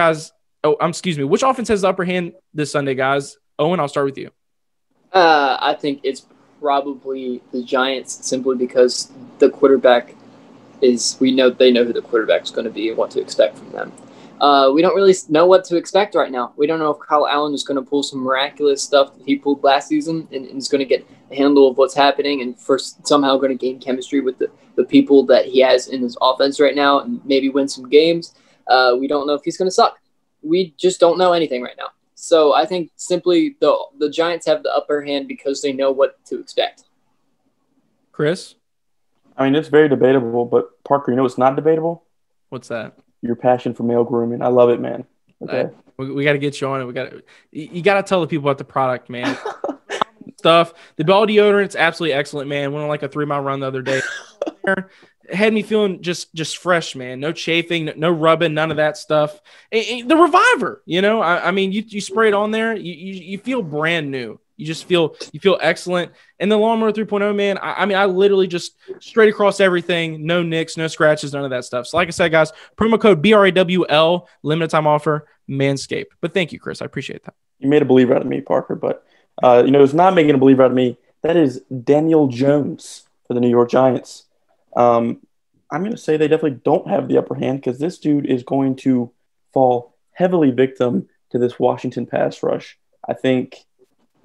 offense has the upper hand this Sunday, guys? Owen, I'll start with you. I think it's probably the Giants simply because the quarterback they know who the quarterback is going to be and what to expect from them. We don't really know what to expect right now. We don't know if Kyle Allen is going to pull some miraculous stuff that he pulled last season and is going to get a handle of what's happening and somehow going to gain chemistry with the people that he has in his offense right now and maybe win some games. We don't know if he's going to suck. We just don't know anything right now. So I think simply the Giants have the upper hand because they know what to expect. Chris? I mean, it's very debatable, but Parker, you know what's not debatable? What's that? Your passion for male grooming. I love it, man. Okay. We got to get you on it. You got to tell the people about the product, man. Stuff. The ball deodorant's absolutely excellent, man. Went on like a 3-mile run the other day. Had me feeling just fresh, man. No chafing, no rubbing, none of that stuff. The Reviver, you know, I mean, you spray it on there, you feel brand new. You just feel excellent. And the Lawnmower 3.0, man, I mean, I literally just straight across everything, no nicks, no scratches, none of that stuff. So like I said, guys, promo code BRAWL, limited time offer, Manscaped. But thank you, Chris. I appreciate that. You made a believer out of me, Parker, but you know, it's not making a believer out of me. That is Daniel Jones for the New York Giants. I'm going to say they definitely don't have the upper hand because this dude is going to fall heavily victim to this Washington pass rush. I think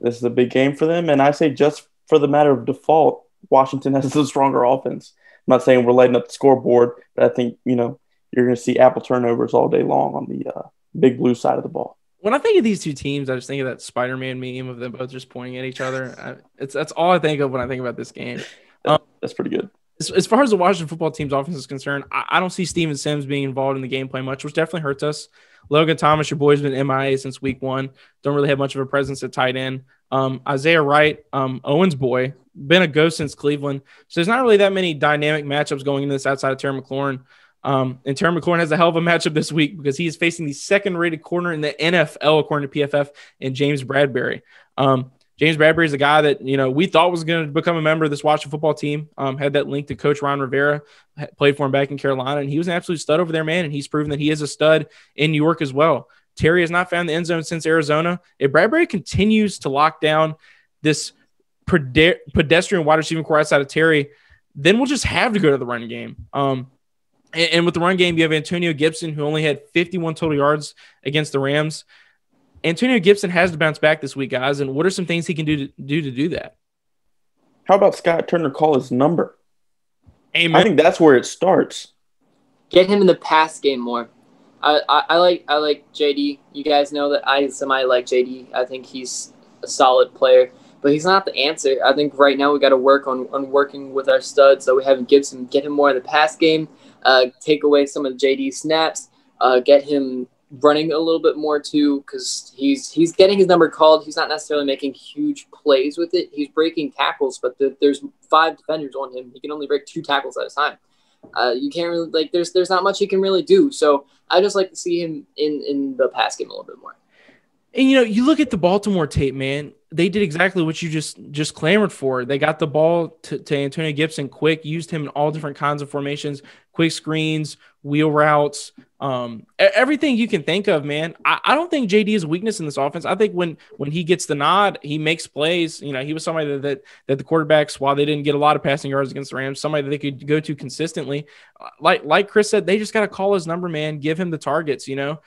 this is a big game for them, and I say just for the matter of default, Washington has a stronger offense. I'm not saying we're lighting up the scoreboard, but I think, you know, you're going to see apple turnovers all day long on the big blue side of the ball. When I think of these two teams, I just think of that Spider-Man meme of them both just pointing at each other. That's all I think of when I think about this game. That's pretty good. As far as the Washington football team's offense is concerned, I don't see Steven Sims being involved in the gameplay much, which definitely hurts us. Logan Thomas, your boy's been MIA since week 1. Don't really have much of a presence at tight end. Isaiah Wright, Owen's boy, been a ghost since Cleveland. So there's not really that many dynamic matchups going into this outside of Terry McLaurin. And Terry McLaurin has a hell of a matchup this week because he is facing the second-rated corner in the NFL, according to PFF, and James Bradbury. James Bradbury is a guy that, you know, we thought was going to become a member of this Washington football team. Had that link to Coach Ron Rivera, played for him back in Carolina, and he was an absolute stud over there, man, and he's proven that he is a stud in New York as well. Terry has not found the end zone since Arizona. If Bradbury continues to lock down this pedestrian wide receiving core outside of Terry, then we'll just have to go to the run game. And with the run game, you have Antonio Gibson, who only had 51 total yards against the Rams. Antonio Gibson has to bounce back this week, guys. And what are some things he can do to do that? How about Scott Turner call his number? Amen. I think that's where it starts. Get him in the pass game more. I like JD. You guys know that I like JD. I think he's a solid player, but he's not the answer. I think right now we got to work on working with our studs. So we have Gibson, get him more in the pass game, take away some of JD's snaps, get him running a little bit more too, because he's getting his number called. He's not necessarily making huge plays with it. He's breaking tackles, but there's 5 defenders on him. He can only break 2 tackles at a time. You can't really there's not much he can really do. So I just like to see him in the pass game a little bit more. And you know, you look at the Baltimore tape, man. They did exactly what you just clamored for. They got the ball to Antonio Gibson quick, used him in all different kinds of formations, quick screens, wheel routes, everything you can think of, man. I don't think JD is a weakness in this offense. I think when he gets the nod, he makes plays. You know, he was somebody that the quarterbacks, while they didn't get a lot of passing yards against the Rams, somebody that they could go to consistently. Like Chris said, they just got to call his number, man. Give him the targets, you know.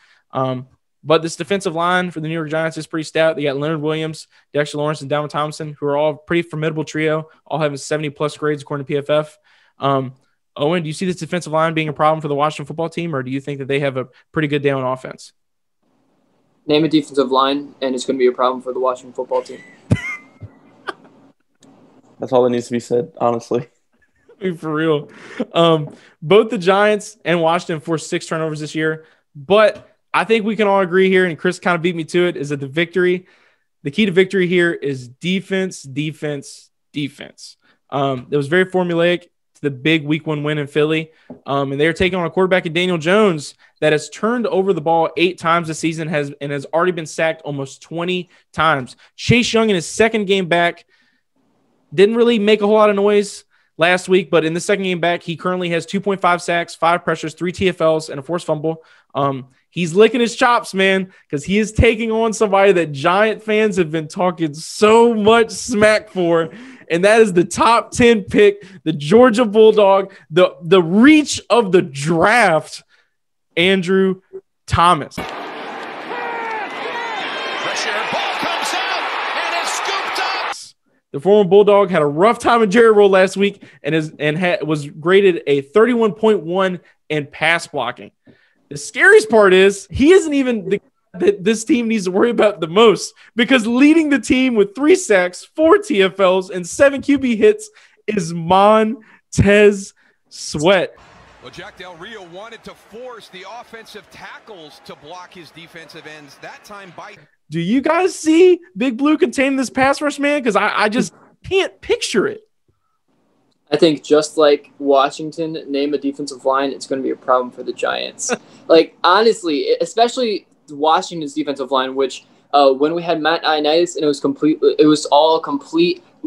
But this defensive line for the New York Giants is pretty stout. They got Leonard Williams, Dexter Lawrence, and Dalvin Thompson, who are all pretty formidable trio, all having 70-plus grades according to PFF. Owen, do you see this defensive line being a problem for the Washington football team, or do you think that they have a pretty good day on offense? Name a defensive line, and it's going to be a problem for the Washington football team. That's all that needs to be said, honestly. For real. Both the Giants and Washington forced 6 turnovers this year, but I think we can all agree here, and Chris kind of beat me to it, is that the key to victory here is defense. It was very formulaic to the big week 1 win in Philly. And they're taking on a quarterback in Daniel Jones that has turned over the ball 8 times this season and has already been sacked almost 20 times. Chase Young in his second game back didn't really make a whole lot of noise last week, but in the second game back, he currently has 2.5 sacks, 5 pressures, 3 TFLs, and a forced fumble. He's licking his chops, man, because he is taking on somebody that Giant fans have been talking so much smack for, and that is the top 10 pick, the Georgia Bulldog, the reach of the draft, Andrew Thomas. Pressure, ball comes out, and it's scooped up. The former Bulldog had a rough time in Jerry Roll last week and was graded a 31.1 in pass blocking. The scariest part is he isn't even the guy that this team needs to worry about the most, because leading the team with 3 sacks, 4 TFLs, and 7 QB hits is Montez Sweat. Well, Jack Del Rio wanted to force the offensive tackles to block his defensive ends. That time by. Do you guys see Big Blue containing this pass rush, man? Because I just can't picture it. I think just like Washington, name a defensive line, it's going to be a problem for the Giants. Like, honestly, especially Washington's defensive line, which when we had Matt Ioannidis and it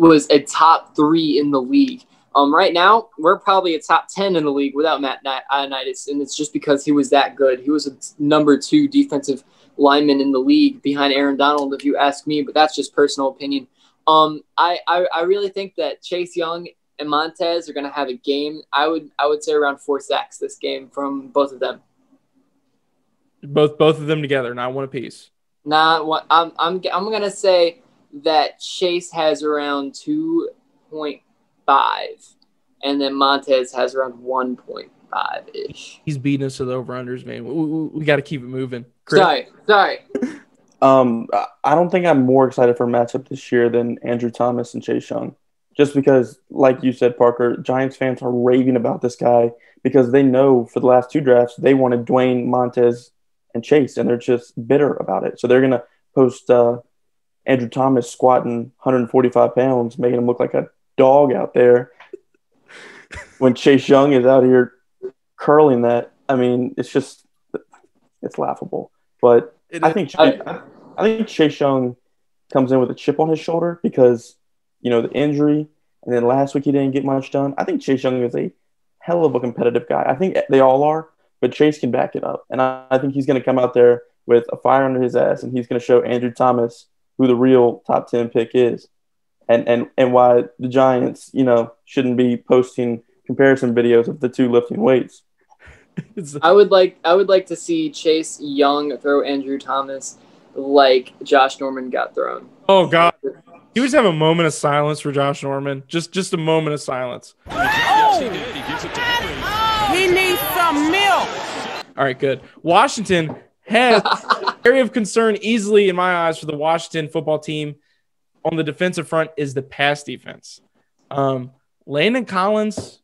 was a top 3 in the league. Right now, we're probably a top 10 in the league without Matt Ioannidis, and it's just because he was that good. He was a number 2 defensive lineman in the league behind Aaron Donald, if you ask me, but that's just personal opinion. I really think that Chase Young and Montez are going to have a game. I would say around 4 sacks this game from both of them. Both of them together, not one apiece. Nah, I'm going to say that Chase has around 2.5, and then Montez has around 1.5-ish. He's beating us to the over-unders, man. We got to keep it moving. Chris? Sorry. I don't think I'm more excited for a matchup this year than Andrew Thomas and Chase Young. Just because, like you said, Parker, Giants fans are raving about this guy because they know for the last 2 drafts they wanted Dwayne, Montez, and Chase, and they're just bitter about it. So they're going to post Andrew Thomas squatting 145 pounds, making him look like a dog out there when Chase Young is out here curling that. I mean, it's laughable. But I think Chase Young comes in with a chip on his shoulder because – the injury, and then last week he didn't get much done. I think Chase Young is a hell of a competitive guy. I think they all are, but Chase can back it up. And I think he's going to come out there with a fire under his ass, and he's going to show Andrew Thomas who the real top 10 pick is and why the Giants, shouldn't be posting comparison videos of the 2 lifting weights. I would like to see Chase Young throw Andrew Thomas like Josh Norman got thrown. Oh, God. He was have a moment of silence for Josh Norman. Just a moment of silence. Yes, he did. He gives it to Henry. He needs some milk. All right, good. Washington has area of concern easily in my eyes for the Washington football team on the defensive front is the pass defense. Landon Collins,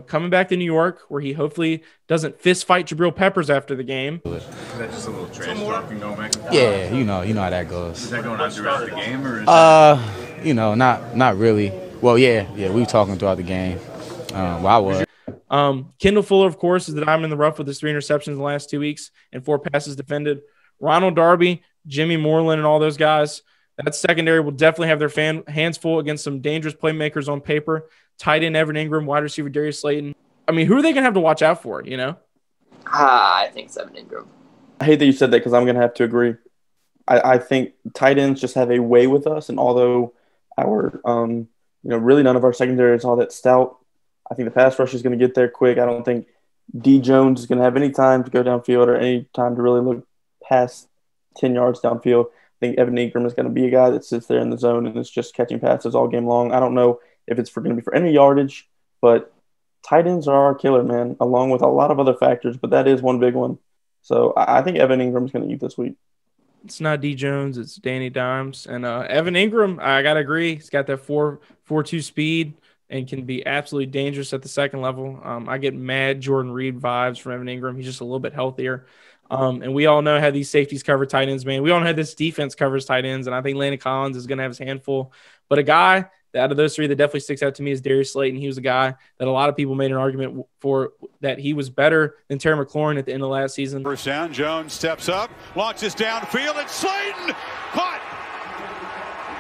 coming back to New York, where he hopefully doesn't fist fight Jabril Peppers after the game. Is that just a little trash talking going back and forth? Yeah, you know how that goes. Is that going on throughout the game, or is not really. Well, yeah, we were talking throughout the game. I was. Kendall Fuller, of course, is the diamond in the rough with his 3 interceptions in the last 2 weeks and 4 passes defended. Ronald Darby, Jimmy Moreland, and all those guys. That secondary will definitely have their hands full against some dangerous playmakers on paper. Tight end Evan Ingram, wide receiver Darius Slayton. I mean, who are they going to have to watch out for, I think it's Evan Ingram. I hate that you said that because I'm going to have to agree. I think tight ends just have a way with us, and although our, really none of our secondary is all that stout, I think the pass rush is going to get there quick. I don't think D. Jones is going to have any time to go downfield or any time to really look past 10 yards downfield. I think Evan Ingram is going to be a guy that sits there in the zone and is just catching passes all game long. I don't know if it's going to be for any yardage, but tight ends are our killer, man, along with a lot of other factors, but that is one big one. So I think Evan Ingram is going to eat this week. It's not D. Jones, it's Danny Dimes. And Evan Ingram, I got to agree, he's got that 4.42 speed and can be absolutely dangerous at the second level. I get mad Jordan Reed vibes from Evan Ingram. He's just a little bit healthier. And we all know how these safeties cover tight ends, man. We all know how this defense covers tight ends, and I think Landon Collins is going to have his handful. But a guy out of those 3 that definitely sticks out to me is Darius Slayton. He was a guy that a lot of people made an argument for that he was better than Terry McLaurin at the end of last season. First down, Jones steps up, launches downfield, and Slayton caught.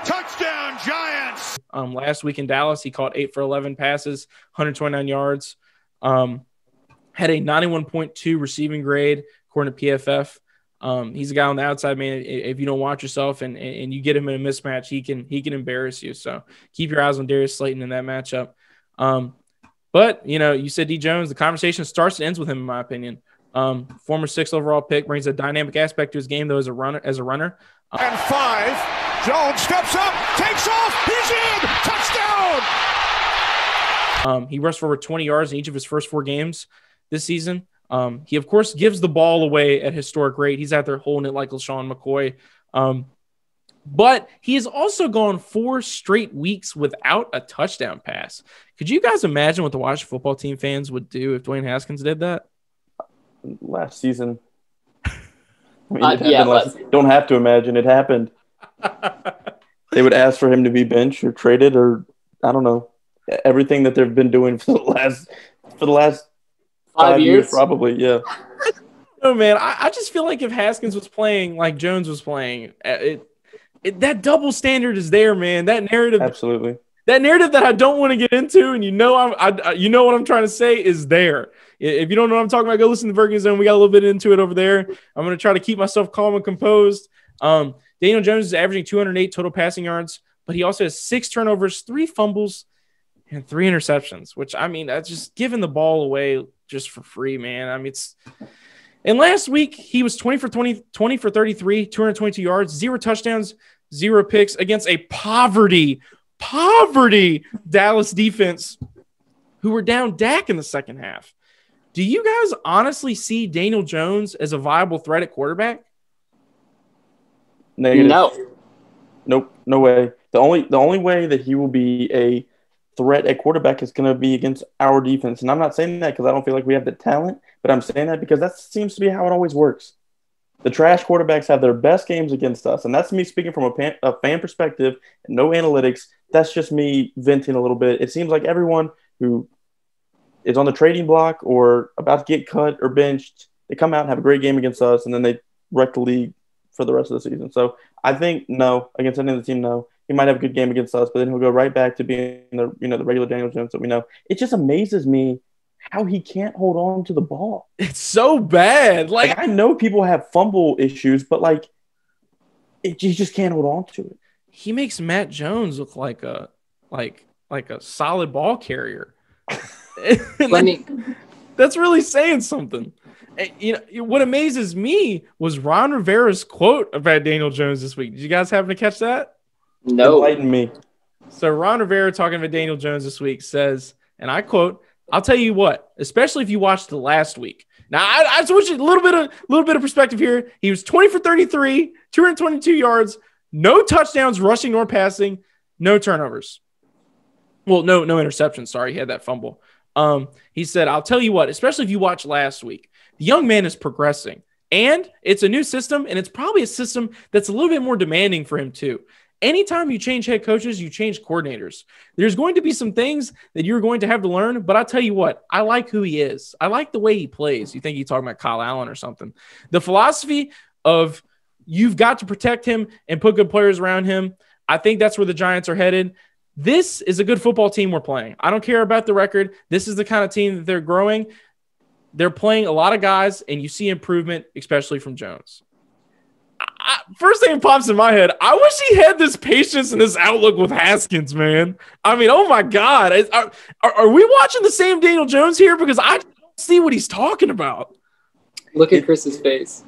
Touchdown, Giants. Last week in Dallas, he caught 8 for 11 passes, 129 yards. Had a 91.2 receiving grade, according to PFF. He's a guy on the outside, man. If you don't watch yourself and you get him in a mismatch, he can embarrass you. So keep your eyes on Darius Slayton in that matchup. But you said D Jones. The conversation starts and ends with him, in my opinion. Former 6th overall pick, brings a dynamic aspect to his game, though, as a runner. And 5. Jones steps up, takes off. He's in. Touchdown. He rushed for over 20 yards in each of his first 4 games this season. He, of course, gives the ball away at historic rate. He's out there holding it like LaShawn McCoy. But he has also gone 4 straight weeks without a touchdown pass. Could you guys imagine what the Washington football team fans would do if Dwayne Haskins did that? Last season. Don't have to imagine. It happened. They would ask for him to be benched or traded, or I don't know, everything that they've been doing for the last 5 years, probably. Yeah. No, man. I just feel like if Haskins was playing like Jones was playing, that double standard is there, man. That narrative, absolutely. That narrative that I don't want to get into, and you know what I'm trying to say, is there. If you don't know what I'm talking about, go listen to Virgin Zone. We got a little bit into it over there. I'm going to try to keep myself calm and composed. Daniel Jones is averaging 208 total passing yards, but he also has 6 turnovers, 3 fumbles, and 3 interceptions, which, I mean, that's just giving the ball away just for free, man. I mean, and last week he was 20 for 33, 222 yards, 0 touchdowns, 0 picks against a poverty Dallas defense who were down Dak in the second half. Do you guys honestly see Daniel Jones as a viable threat at quarterback? Negative. No. Nope. No way. The only way that he will be a threat at quarterback is going to be against our defense. And I'm not saying that because I don't feel like we have the talent, but I'm saying that because that seems to be how it always works. The trash quarterbacks have their best games against us. And that's me speaking from a fan perspective and no analytics. That's just me venting a little bit. It seems like everyone who is on the trading block or about to get cut or benched, they come out and have a great game against us, and then they wreck the league for the rest of the season. So I think no, against any of the team, no. He might have a good game against us, but then he'll go right back to being the regular Daniel Jones that we know. It just amazes me how he can't hold on to the ball. It's so bad. Like I know people have fumble issues, but he just can't hold on to it. He makes Matt Jones look like a solid ball carrier. That's really saying something. What amazes me was Ron Rivera's quote about Daniel Jones this week. Did you guys happen to catch that? No. Enlighten me. So Ron Rivera, talking about Daniel Jones this week, says, and I quote, "I'll tell you what, especially if you watched the last week." Now, I switched a little bit of perspective here. He was 20 for 33, 222 yards, no touchdowns rushing nor passing, no turnovers. Well, no interceptions. Sorry, he had that fumble. He said, "I'll tell you what, especially if you watch last week, the young man is progressing, and it's a new system, and it's probably a system that's a little bit more demanding for him too. Anytime you change head coaches, you change coordinators. There's going to be some things that you're going to have to learn, but I'll tell you what, I like who he is. I like the way he plays." You think he's talking about Kyle Allen or something. The philosophy of you've got to protect him and put good players around him, I think that's where the Giants are headed. This is a good football team we're playing. I don't care about the record. This is the kind of team that they're growing. They're playing a lot of guys, and you see improvement, especially from Jones. First thing that pops in my head, I wish he had this patience and this outlook with Haskins, man. I mean, oh my God. Are we watching the same Daniel Jones here? Because I don't see what he's talking about. Look at Chris's face.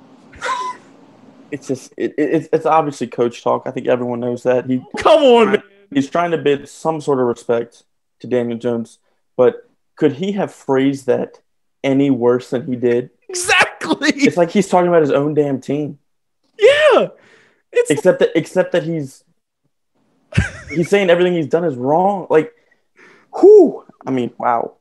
It's just it's obviously coach talk. I think everyone knows that. Come on, man. He's trying to bid some sort of respect to Daniel Jones, but could he have phrased that any worse than he did? Exactly. It's like he's talking about his own damn team. Yeah. Except that he's saying everything he's done is wrong. Like, whew. I mean, wow.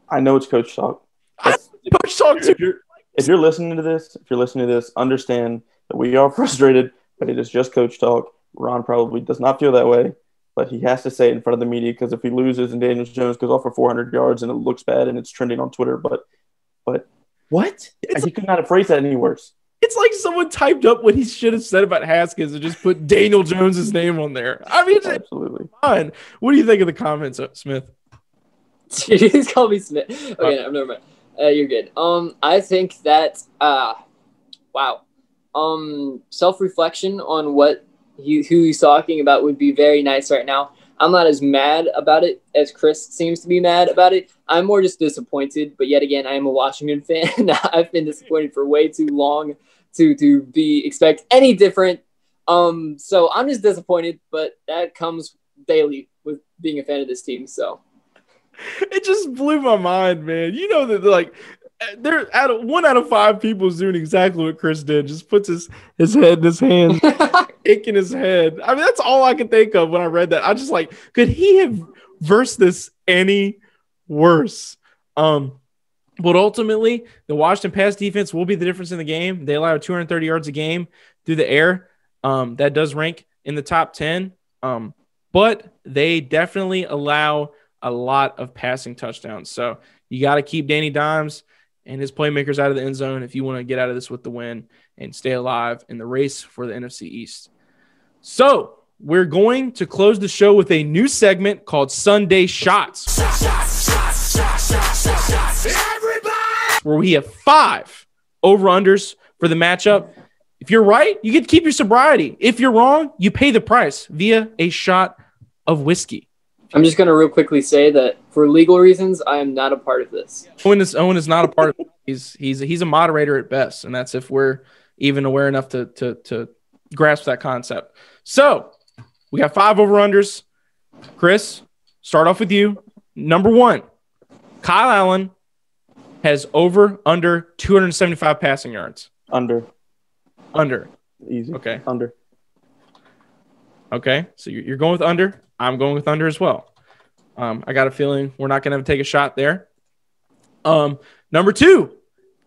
I know it's coach talk. Coach talk too. If you're listening to this, understand that we are frustrated, but it is just coach talk. Ron probably does not feel that way, but he has to say it in front of the media because if he loses and Daniel Jones goes off for 400 yards and it looks bad and it's trending on Twitter, but what? He could not have phrased that any worse. It's like someone typed up what he should have said about Haskins and just put Daniel Jones's name on there. I mean, absolutely. Fine. What do you think of the comments, Smith? Dude, he's called me Smith. Okay, no, never mind. You're good. I think that wow. Self-reflection on who he's talking about would be very nice right now. I'm not as mad about it as Chris seems to be mad about it. I'm more just disappointed, but yet again, I am a Washington fan. I've been disappointed for way too long to expect any different. So I'm just disappointed, but that comes daily with being a fan of this team. So it just blew my mind, man. You know that one out of 5 people is doing exactly what Chris did. Just puts his head in his hands, aching his head. I mean, that's all I could think of when I read that. I just like, could he have versed this any worse? But ultimately, the Washington pass defense will be the difference in the game. They allow 230 yards a game through the air. That does rank in the top 10. But they definitely allow a lot of passing touchdowns. So you got to keep Danny Dimes and his playmakers out of the end zone if you want to get out of this with the win and stay alive in the race for the NFC East. So we're going to close the show with a new segment called Sunday Shots. Where we have 5 over-unders for the matchup. If you're right, you get to keep your sobriety. If you're wrong, you pay the price via a shot of whiskey. I'm just going to real quickly say that for legal reasons, I am not a part of this. Owen is not a part of it. He's a moderator at best, and that's if we're even aware enough to grasp that concept. So we got 5 over-unders. Chris, start off with you. Number 1, Kyle Allen has under 275 passing yards. Under. Easy. Okay. Under. Okay, so you're going with under. I'm going with under as well. I got a feeling we're not going to take a shot there. Number 2,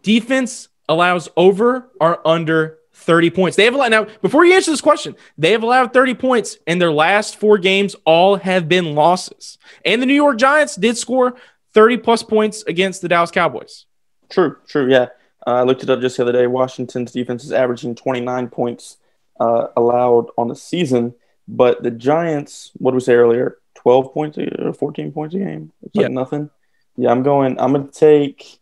defense allows over or under 30 points. They have allowed, now, before you answer this question, they have allowed 30 points in their last 4 games. All have been losses. And the New York Giants did score 30-plus points against the Dallas Cowboys. True, yeah. I looked it up just the other day. Washington's defense is averaging 29 points allowed on the season. But the Giants, what did we say earlier? 12 points or 14 points a game? It's like nothing. Yeah, I'm gonna take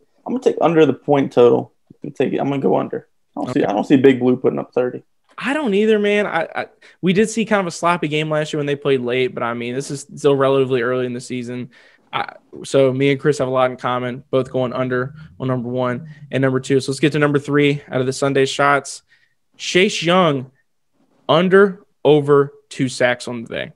under the point total. I'm gonna go under. I don't see Big Blue putting up 30. I don't either, man. We did see kind of a sloppy game last year when they played late, but I mean, this is still relatively early in the season. So me and Chris have a lot in common, both going under on number 1 and number 2. So let's get to number 3 out of the Sunday shots. Chase Young, over 2 sacks on the day.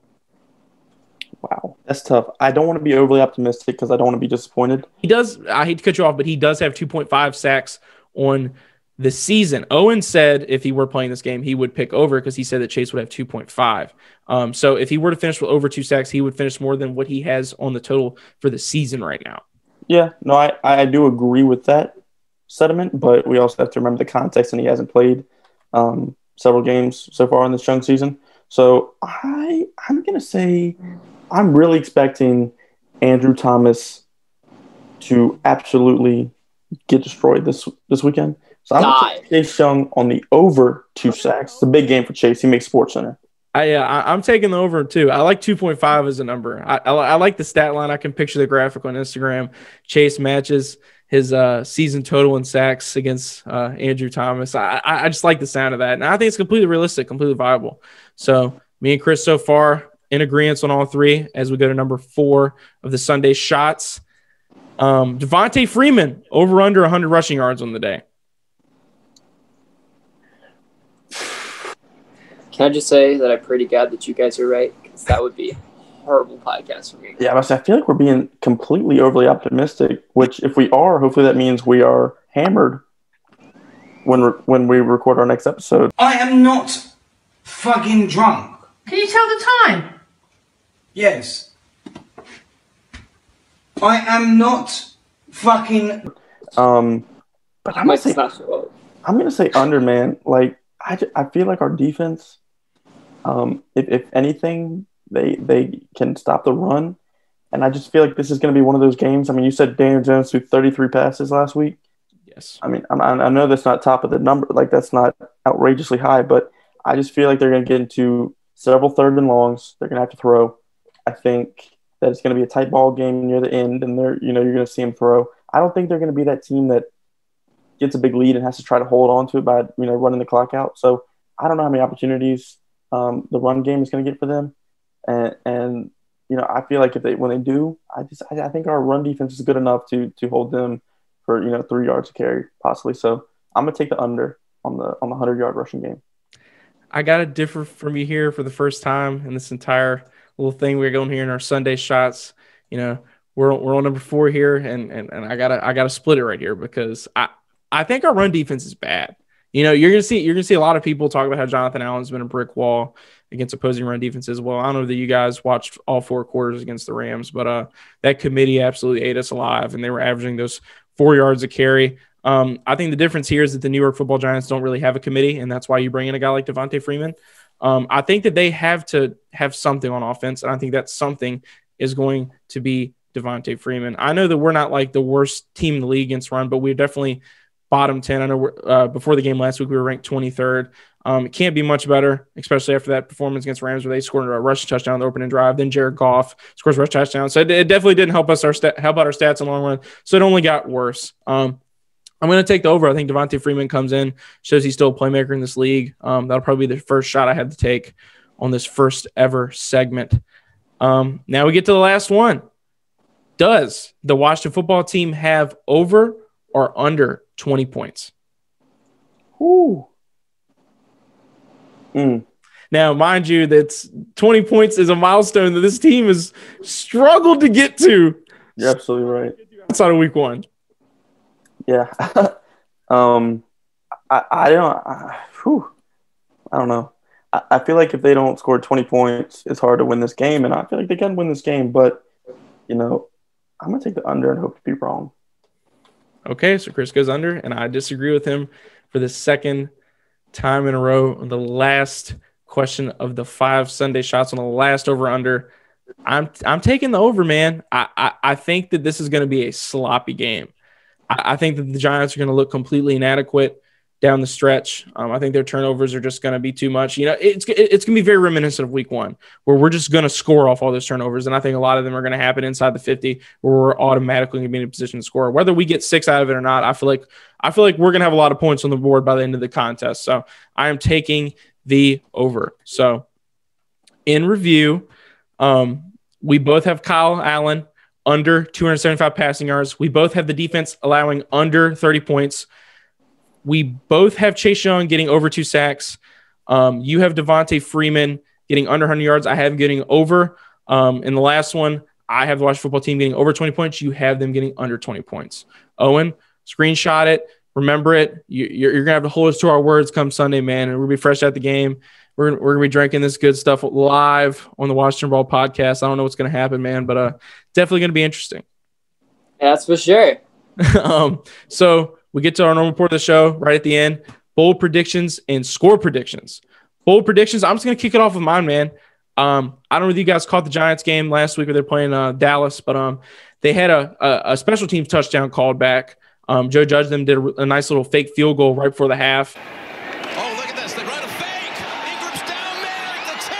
Wow, that's tough. I don't want to be overly optimistic because I don't want to be disappointed. He does. I hate to cut you off, but he does have 2.5 sacks on the season. Owen said if he were playing this game, he would pick over because he said that Chase would have 2.5. So if he were to finish with over 2 sacks, he would finish more than what he has on the total for the season right now. Yeah, no, I do agree with that sentiment, but we also have to remember the context, and he hasn't played several games so far in this young season. So I'm going to say I'm really expecting Andrew Thomas to absolutely get destroyed this weekend. So I'm going to take Chase Young on the over 2 sacks. It's a big game for Chase. He makes SportsCenter. I'm taking the over too. I like 2.5 as a number. I like the stat line. I can picture the graphic on Instagram. Chase matches his season total in sacks against Andrew Thomas. I just like the sound of that. And I think it's completely realistic, completely viable. So me and Chris so far in agreement on all 3 as we go to number 4 of the Sunday shots. Devontae Freeman, over under 100 rushing yards on the day. Can I just say that I pray to God that you guys are right? Because that would be a horrible podcast for me. Yeah, but I feel like we're being completely overly optimistic, which if we are, hopefully that means we are hammered when we record our next episode. I am not fucking drunk. Can you tell the time? Yes. I am not fucking... But I'm gonna say under, man. Like, I feel like our defense, if anything, they can stop the run. And I just feel like this is going to be one of those games. I mean, you said Daniel Jones threw 33 passes last week. Yes. I mean, I know that's not top of the number. Like, that's not outrageously high. But I just feel like they're going to get into several 3rd and longs. They're going to have to throw. I think that it's going to be a tight ball game near the end. And you're going to see them throw. I don't think they're going to be that team that gets a big lead and has to try to hold on to it by, running the clock out. So I don't know how many opportunities the run game is going to get for them. And I feel like when they do, I think our run defense is good enough to hold them for, 3 yards to carry possibly. So I'm going to take the under on the 100-yard rushing game. I got to differ from you here for the first time in this entire little thing we're going here in our Sunday shots. We're on number 4 here, and I gotta split it right here because I think our run defense is bad. You're gonna see a lot of people talk about how Jonathan Allen's been a brick wall against opposing run defenses. Well, I don't know that you guys watched all 4 quarters against the Rams, but that committee absolutely ate us alive, and they were averaging those 4 yards a carry. I think the difference here is that the New York Football Giants don't really have a committee, and that's why you bring in a guy like Devontae Freeman. I think that they have to have something on offense, and I think that something is going to be Devontae Freeman. I know that we're not like the worst team in the league against run, but we're definitely bottom 10. I know before the game last week, we were ranked 23rd. It can't be much better, especially after that performance against Rams where they scored a rushing touchdown on the opening drive. Then Jared Goff scores a rush touchdown. So it definitely didn't help us help out our stats in the long run. So it only got worse. I'm going to take the over. I think Devontae Freeman comes in, shows he's still a playmaker in this league. That'll probably be the first shot I had to take on this first ever segment. Now we get to the last one. Does the Washington football team have over or under 20 points? Ooh. Now, mind you, that 20 points is a milestone that this team has struggled to get to. You're absolutely right. Outside of week 1. Yeah. I don't know. I feel like if they don't score 20 points, it's hard to win this game, and I feel like they can win this game, but, I'm going to take the under and hope to be wrong. Okay, so Chris goes under, and I disagree with him for the second time in a row on the last question of the 5 Sunday shots on the last over-under. I'm taking the over, man. I think that this is going to be a sloppy game. I think that the Giants are going to look completely inadequate down the stretch. I think their turnovers are just going to be too much. It's going to be very reminiscent of week 1 where we're just going to score off all those turnovers. And I think a lot of them are going to happen inside the 50 where we're automatically going to be in a position to score. Whether we get 6 out of it or not, I feel like we're going to have a lot of points on the board by the end of the contest. So I am taking the over. So in review, we both have Kyle Allen under 275 passing yards. We both have the defense allowing under 30 points. We both have Chase Young getting over 2 sacks. You have Devontae Freeman getting under 100 yards. I have him getting over. In the last one, I have the Washington football team getting over 20 points. You have them getting under 20 points. Owen, screenshot it. Remember it. You're going to have to hold us to our words come Sunday, man. And we'll be fresh at the game. We're going to be drinking this good stuff live on the Washington Brawl Podcast. I don't know what's going to happen, man, but definitely going to be interesting. That's for sure. So we get to our normal part of the show right at the end. Bold predictions and score predictions. Bold predictions. I'm just going to kick it off with mine, man. I don't know if you guys caught the Giants game last week where they're playing Dallas, but they had a special teams touchdown called back. Joe Judge them did a nice little fake field goal right before the half. Oh, look at this. They run a fake. Ingram's down there at the 10,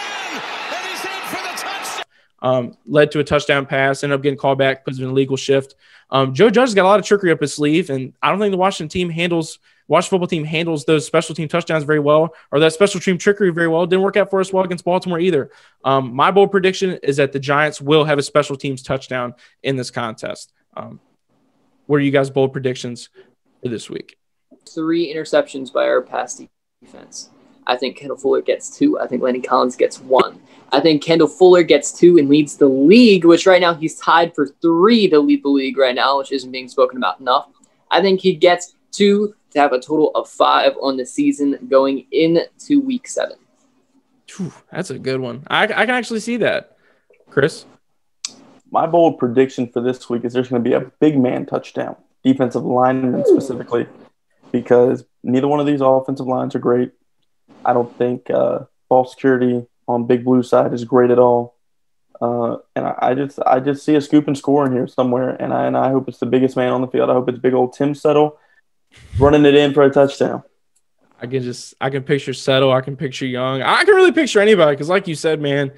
and he's in for the touchdown. Led to a touchdown pass, ended up getting called back because of an illegal shift. Joe Judge has got a lot of trickery up his sleeve, and I don't think the Washington football team handles those special team touchdowns very well, or that special team trickery very well. It didn't work out for us well against Baltimore either. My bold prediction is that the Giants will have a special teams touchdown in this contest. What are you guys' bold predictions for this week? 3 interceptions by our pass defense. I think Kendall Fuller gets 2. I think Landon Collins gets 1. I think Kendall Fuller gets 2 and leads the league, which right now he's tied for 3 to lead the league right now, which isn't being spoken about enough. I think he gets 2 to have a total of 5 on the season going into week 7. That's a good one. I can actually see that. Chris? My bold prediction for this week is there's going to be a big man touchdown, defensive lineman specifically, because neither one of these offensive lines are great. I don't think ball security on Big Blue side is great at all. And I just see a scoop and score in here somewhere, and I hope it's the biggest man on the field. I hope it's big old Tim Settle running it in for a touchdown. I can picture Settle. I can picture Young. I can really picture anybody because, like you said, man,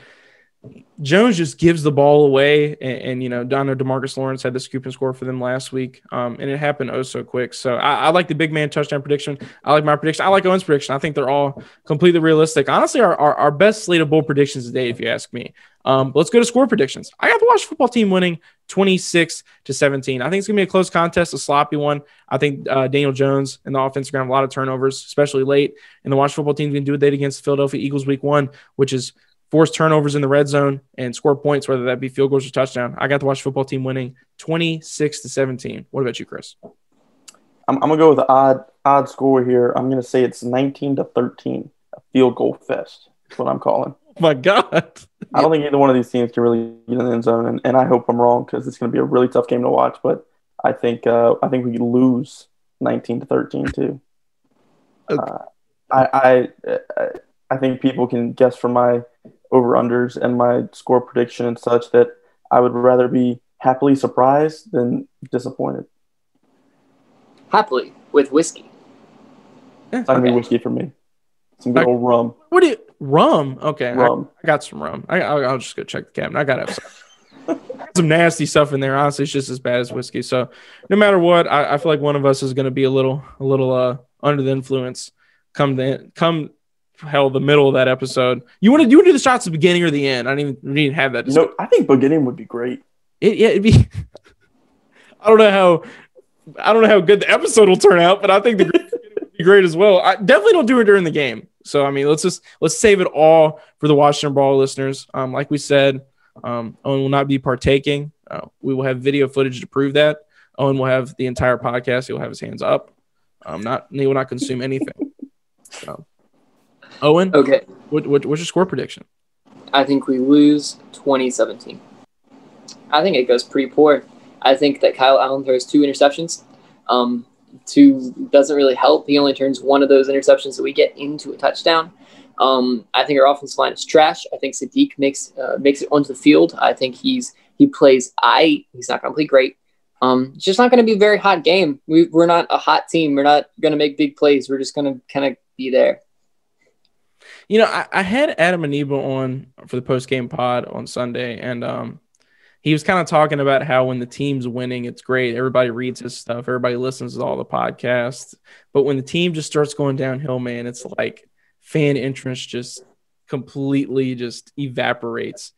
Jones just gives the ball away, and you know, I know DeMarcus Lawrence had the scoop and score for them last week, and it happened so quick. So I like the big man touchdown prediction. I like my prediction. I like Owen's prediction. I think they're all completely realistic. Honestly, our best slate of bowl predictions today, if you ask me. Let's go to score predictions. I got the Washington football team winning 26-17. I think it's gonna be a close contest, a sloppy one. I think Daniel Jones and the offense are gonna have a lot of turnovers, especially late. And the Washington football team is gonna do what they did against the Philadelphia Eagles week 1, which is force turnovers in the red zone and score points, whether that be field goals or touchdown. I got the Washington football team winning 26-17. What about you, Chris? I'm gonna go with the odd score here. I'm gonna say it's 19-13, a field goal fest. That's what I'm calling. Oh my God. I don't think either one of these teams can really get in the end zone, and I hope I'm wrong because it's going to be a really tough game to watch. But I think we lose 19-13 too. Okay. I think people can guess from my over-unders and my score prediction and such that I would rather be happily surprised than disappointed. Happily with whiskey. It's not going to be whiskey for me. Some good old rum. What do you rum? Okay, rum. I got some rum. I'll just go check the cabinet. I gotta have some nasty stuff in there. Honestly, it's just as bad as whiskey. So no matter what, I feel like one of us is going to be a little under the influence. Come the middle of that episode. You want to do the shots at the beginning or the end? I didn't even have that. No, I think beginning would be great. It'd be. I don't know how good the episode will turn out, but I think the beginning would be great as well. I definitely don't do it during the game. So, I mean, let's save it all for the Washington Brawl listeners. Like we said, Owen will not be partaking. We will have video footage to prove that. Owen will have the entire podcast. He'll have his hands up. He will not consume anything. Owen, okay. What's your score prediction? I think we lose 20-17. I think it goes pretty poor. I think that Kyle Allen throws 2 interceptions. 2 doesn't really help. He only turns one of those interceptions that we get into a touchdown. I think our offensive line is trash. I think Sadiq makes it onto the field. I think he plays He's not going to play great. It's just not going to be a very hot game. We're not a hot team. We're not going to make big plays. We're just going to kind of be there. You know, I had Adam Aniba on for the post-game pod on Sunday, and he was kind of talking about how when the team's winning, it's great. Everybody reads his stuff. Everybody listens to all the podcasts. But when the team just starts going downhill, man, it's like fan interest just completely just evaporates.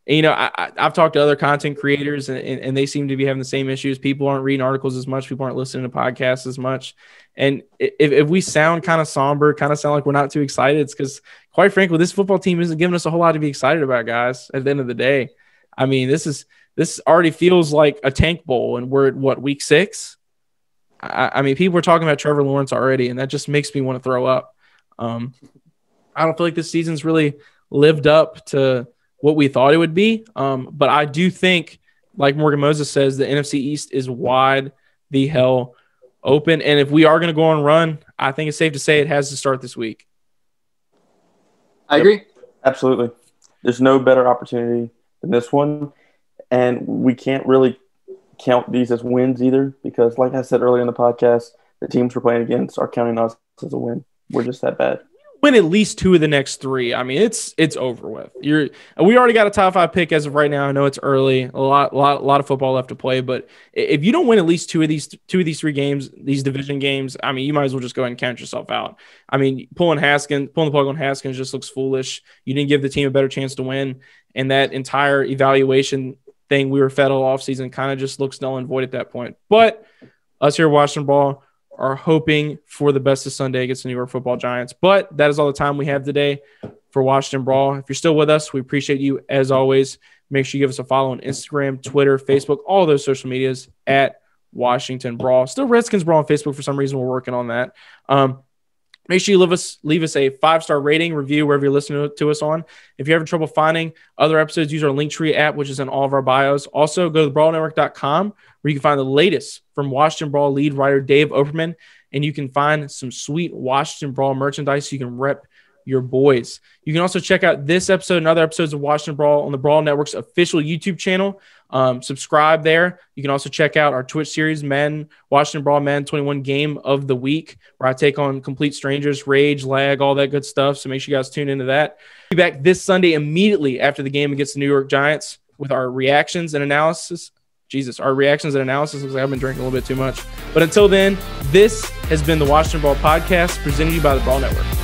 And, you know, I've talked to other content creators, and they seem to be having the same issues. People aren't reading articles as much. People aren't listening to podcasts as much. And if we sound kind of somber, kind of sound like we're not too excited, it's because, quite frankly, this football team isn't giving us a whole lot to be excited about, guys, at the end of the day. I mean, this already feels like a tank bowl, and we're at, week 6? I mean, people are talking about Trevor Lawrence already, and that just makes me want to throw up. I don't feel like this season's really lived up to what we thought it would be. But I do think, like Morgan Moses says, the NFC East is wide the hell open. And if we are going to go on a run, I think it's safe to say it has to start this week. I agree. Absolutely. There's no better opportunity than this one. And we can't really count these as wins either, because like I said earlier in the podcast, the teams we're playing against are counting us as a win. We're just that bad. Win at least 2 of the next 3. I mean, it's over with. We already got a top 5 pick as of right now. I know it's early, a lot of football left to play, but if you don't win at least 2 of these 3 games, these division games, I mean, you might as well just go ahead and count yourself out. I mean, pulling the plug on Haskins just looks foolish. You didn't give the team a better chance to win, and that entire evaluation thing we were fed all offseason kind of just looks null and void at that point. But us here at Washington Brawl are hoping for the best of Sunday against the New York Football Giants. But that is all the time we have today for Washington Brawl. If you're still with us, we appreciate you as always. Make sure you give us a follow on Instagram, Twitter, Facebook, all those social medias at Washington Brawl. Still Redskins Brawl on Facebook for some reason. We're working on that. Make sure you leave us a 5-star rating, review wherever you're listening to us on. If you're having trouble finding other episodes, use our Linktree app, which is in all of our bios. Also, go to brawlnetwork.com, where you can find the latest from Washington Brawl lead writer Dave Operman, and you can find some sweet Washington Brawl merchandise so you can rep your boys. You can also check out this episode and other episodes of Washington Brawl on the Brawl Network's official YouTube channel. Subscribe there. You can also check out our Twitch series, Washington Brawl Man 21 Game of the Week, where I take on complete strangers, rage, lag, all that good stuff. So make sure you guys tune into that. Be back this Sunday immediately after the game against the New York Giants with our reactions and analysis. Our reactions and analysis. Looks like I've been drinking a little bit too much. But until then, this has been the Washington Brawl Podcast presented to you by the Brawl Network.